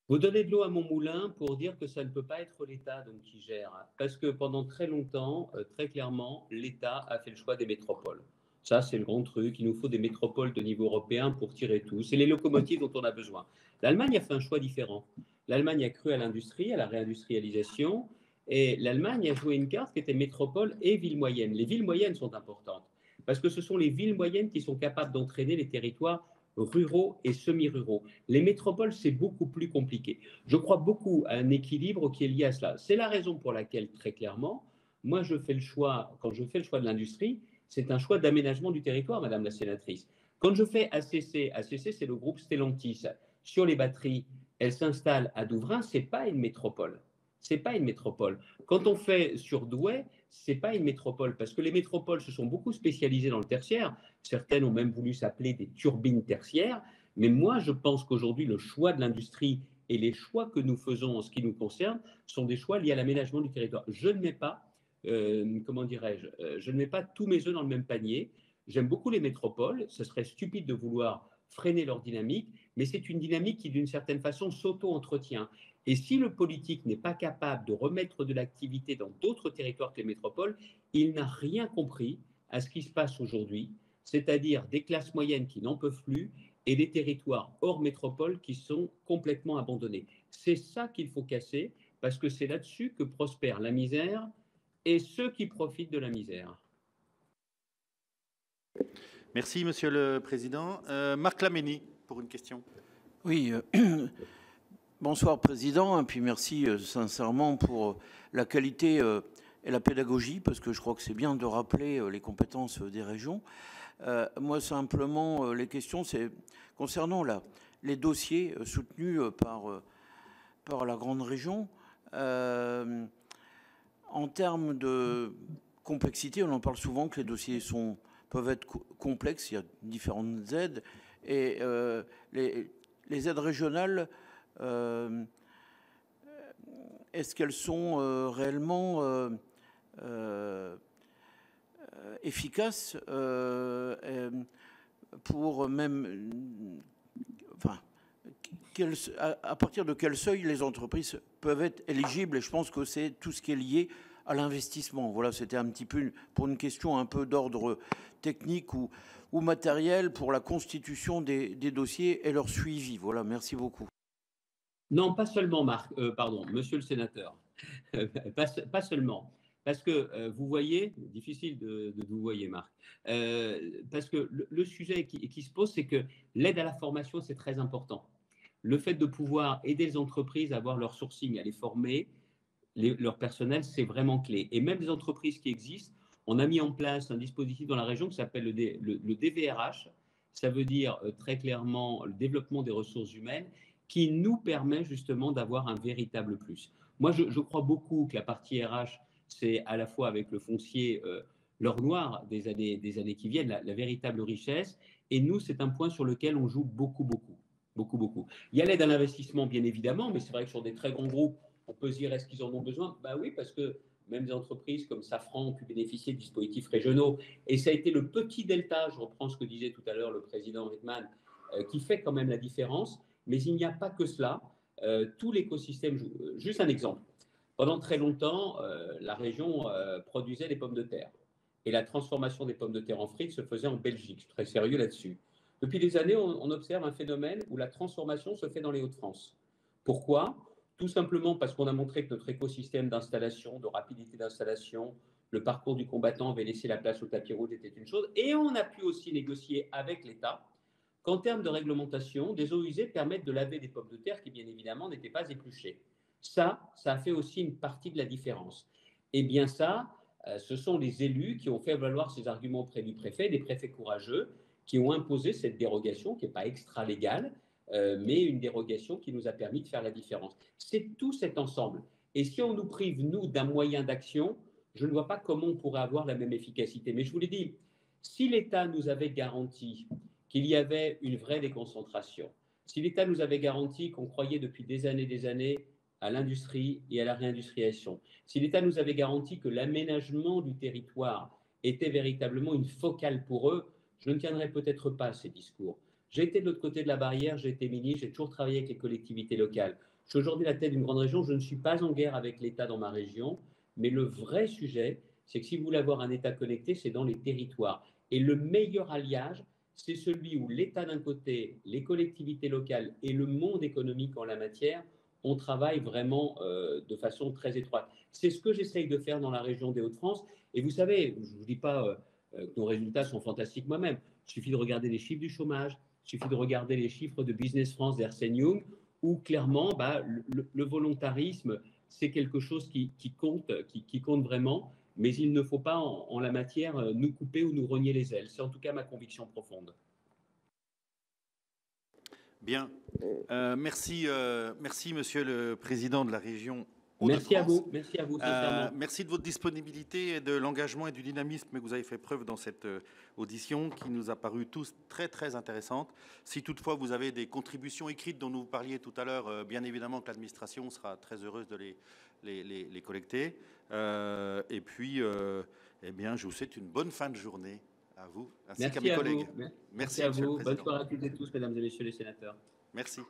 B: Vous donnez de l'eau à mon moulin pour dire que ça ne peut pas être l'État donc qui gère. Parce que pendant très longtemps, très clairement, l'État a fait le choix des métropoles. Ça, c'est le grand truc. Il nous faut des métropoles de niveau européen pour tirer tout. C'est les locomotives dont on a besoin. L'Allemagne a fait un choix différent. L'Allemagne a cru à l'industrie, à la réindustrialisation. Et l'Allemagne a joué une carte qui était métropole et ville moyenne. Les villes moyennes sont importantes parce que ce sont les villes moyennes qui sont capables d'entraîner les territoires ruraux et semi-ruraux. Les métropoles, c'est beaucoup plus compliqué. Je crois beaucoup à un équilibre qui est lié à cela. C'est la raison pour laquelle, très clairement, moi, je fais le choix, quand je fais le choix de l'industrie, c'est un choix d'aménagement du territoire, Madame la sénatrice. Quand je fais ACC, c'est le groupe Stellantis. Sur les batteries, elle s'installe à Douvrin, ce n'est pas une métropole. C'est pas une métropole. Quand on fait sur Douai, c'est pas une métropole parce que les métropoles se sont beaucoup spécialisées dans le tertiaire. Certaines ont même voulu s'appeler des turbines tertiaires. Mais moi, je pense qu'aujourd'hui, le choix de l'industrie et les choix que nous faisons en ce qui nous concerne sont des choix liés à l'aménagement du territoire. Je ne mets pas, je ne mets pas tous mes œufs dans le même panier. J'aime beaucoup les métropoles. Ce serait stupide de vouloir freiner leur dynamique, mais c'est une dynamique qui, d'une certaine façon, s'auto-entretient. Et si le politique n'est pas capable de remettre de l'activité dans d'autres territoires que les métropoles, il n'a rien compris à ce qui se passe aujourd'hui, c'est-à-dire des classes moyennes qui n'en peuvent plus et des territoires hors métropole qui sont complètement abandonnés. C'est ça qu'il faut casser, parce que c'est là-dessus que prospère la misère et ceux qui profitent de la misère.
A: Merci, Monsieur le Président. Marc Laménie, pour une question.
F: Oui, bonsoir Président, et puis merci sincèrement pour la qualité et la pédagogie, parce que je crois que c'est bien de rappeler les compétences des régions. Moi, simplement, les questions, c'est concernant les dossiers soutenus par la grande région. En termes de complexité, on en parle souvent que les dossiers peuvent être complexes, il y a différentes aides, et les aides régionales, est-ce qu'elles sont réellement efficaces pour même, enfin, à partir de quel seuil les entreprises peuvent être éligibles? Et je pense que c'est tout ce qui est lié à l'investissement. Voilà, c'était un petit peu pour une question un peu d'ordre technique ou matériel pour la constitution des dossiers et leur suivi. Voilà, merci beaucoup.
B: Non, pas seulement, monsieur le sénateur. Pas seulement. Parce que vous voyez, difficile de vous voyez, Marc, parce que le sujet qui se pose, c'est que l'aide à la formation, c'est très important. Le fait de pouvoir aider les entreprises à avoir leur sourcing, à les former, leur personnel, c'est vraiment clé. Et même les entreprises qui existent, on a mis en place un dispositif dans la région qui s'appelle le DVRH. Ça veut dire très clairement le développement des ressources humaines qui nous permet justement d'avoir un véritable plus. Moi, je crois beaucoup que la partie RH, c'est à la fois avec le foncier l'or noir des années qui viennent, la véritable richesse. Et nous, c'est un point sur lequel on joue beaucoup. Il y a l'aide à l'investissement, bien évidemment, mais c'est vrai que sur des très grands groupes, on peut se dire, est-ce qu'ils en ont besoin? Ben oui, parce que même des entreprises comme Safran ont pu bénéficier de dispositifs régionaux. Et ça a été le petit delta, je reprends ce que disait tout à l'heure le président Rittmann, qui fait quand même la différence. Mais il n'y a pas que cela. Tout l'écosystème joue. Juste un exemple. Pendant très longtemps, la région produisait des pommes de terre. Et la transformation des pommes de terre en frites se faisait en Belgique. Je suis très sérieux là-dessus. Depuis des années, on observe un phénomène où la transformation se fait dans les Hauts-de-France. Pourquoi? Tout simplement parce qu'on a montré que notre écosystème d'installation, de rapidité d'installation, le parcours du combattant avait laissé la place au tapis rouge était une chose. Et on a pu aussi négocier avec l'État qu'en termes de réglementation, des eaux usées permettent de laver des pommes de terre qui, bien évidemment, n'étaient pas épluchées. Ça a fait aussi une partie de la différence. Et bien ça, Ce sont les élus qui ont fait valoir ces arguments auprès du préfet, des préfets courageux, qui ont imposé cette dérogation qui n'est pas extra-légale, mais une dérogation qui nous a permis de faire la différence. C'est tout cet ensemble. Et si on nous prive, nous, d'un moyen d'action, je ne vois pas comment on pourrait avoir la même efficacité. Mais je vous l'ai dit, si l'État nous avait garanti qu'il y avait une vraie déconcentration, si l'État nous avait garanti qu'on croyait depuis des années à l'industrie et à la réindustrialisation, si l'État nous avait garanti que l'aménagement du territoire était véritablement une focale pour eux, je ne tiendrais peut-être pas ces discours. J'ai été de l'autre côté de la barrière, j'ai été ministre, j'ai toujours travaillé avec les collectivités locales. Je suis aujourd'hui à la tête d'une grande région, je ne suis pas en guerre avec l'État dans ma région, mais le vrai sujet, c'est que si vous voulez avoir un État connecté, c'est dans les territoires. Et le meilleur alliage, c'est celui où l'État d'un côté, les collectivités locales et le monde économique en la matière, on travaille vraiment de façon très étroite. C'est ce que j'essaye de faire dans la région des Hauts-de-France. Et vous savez, je ne vous dis pas que nos résultats sont fantastiques moi-même. Il suffit de regarder les chiffres du chômage, il suffit de regarder les chiffres de Business France d'Ernst & Young, où clairement, le volontarisme, c'est quelque chose qui compte vraiment. Mais il ne faut pas, en la matière, nous couper ou nous rogner les ailes. C'est en tout cas ma conviction profonde.
A: Bien. Merci, Monsieur le Président de la région.
B: Merci à vous, sincèrement.
A: Merci de votre disponibilité, de l'engagement et du dynamisme que vous avez fait preuve dans cette audition qui nous a paru tous très, très intéressante. Si toutefois vous avez des contributions écrites dont nous parliez tout à l'heure, bien évidemment que l'administration sera très heureuse de les collecter. Et puis, eh bien, je vous souhaite une bonne fin de journée à vous ainsi qu'à mes collègues.
B: Merci à vous. Bonne soirée à toutes et tous, mesdames et messieurs les sénateurs.
A: Merci.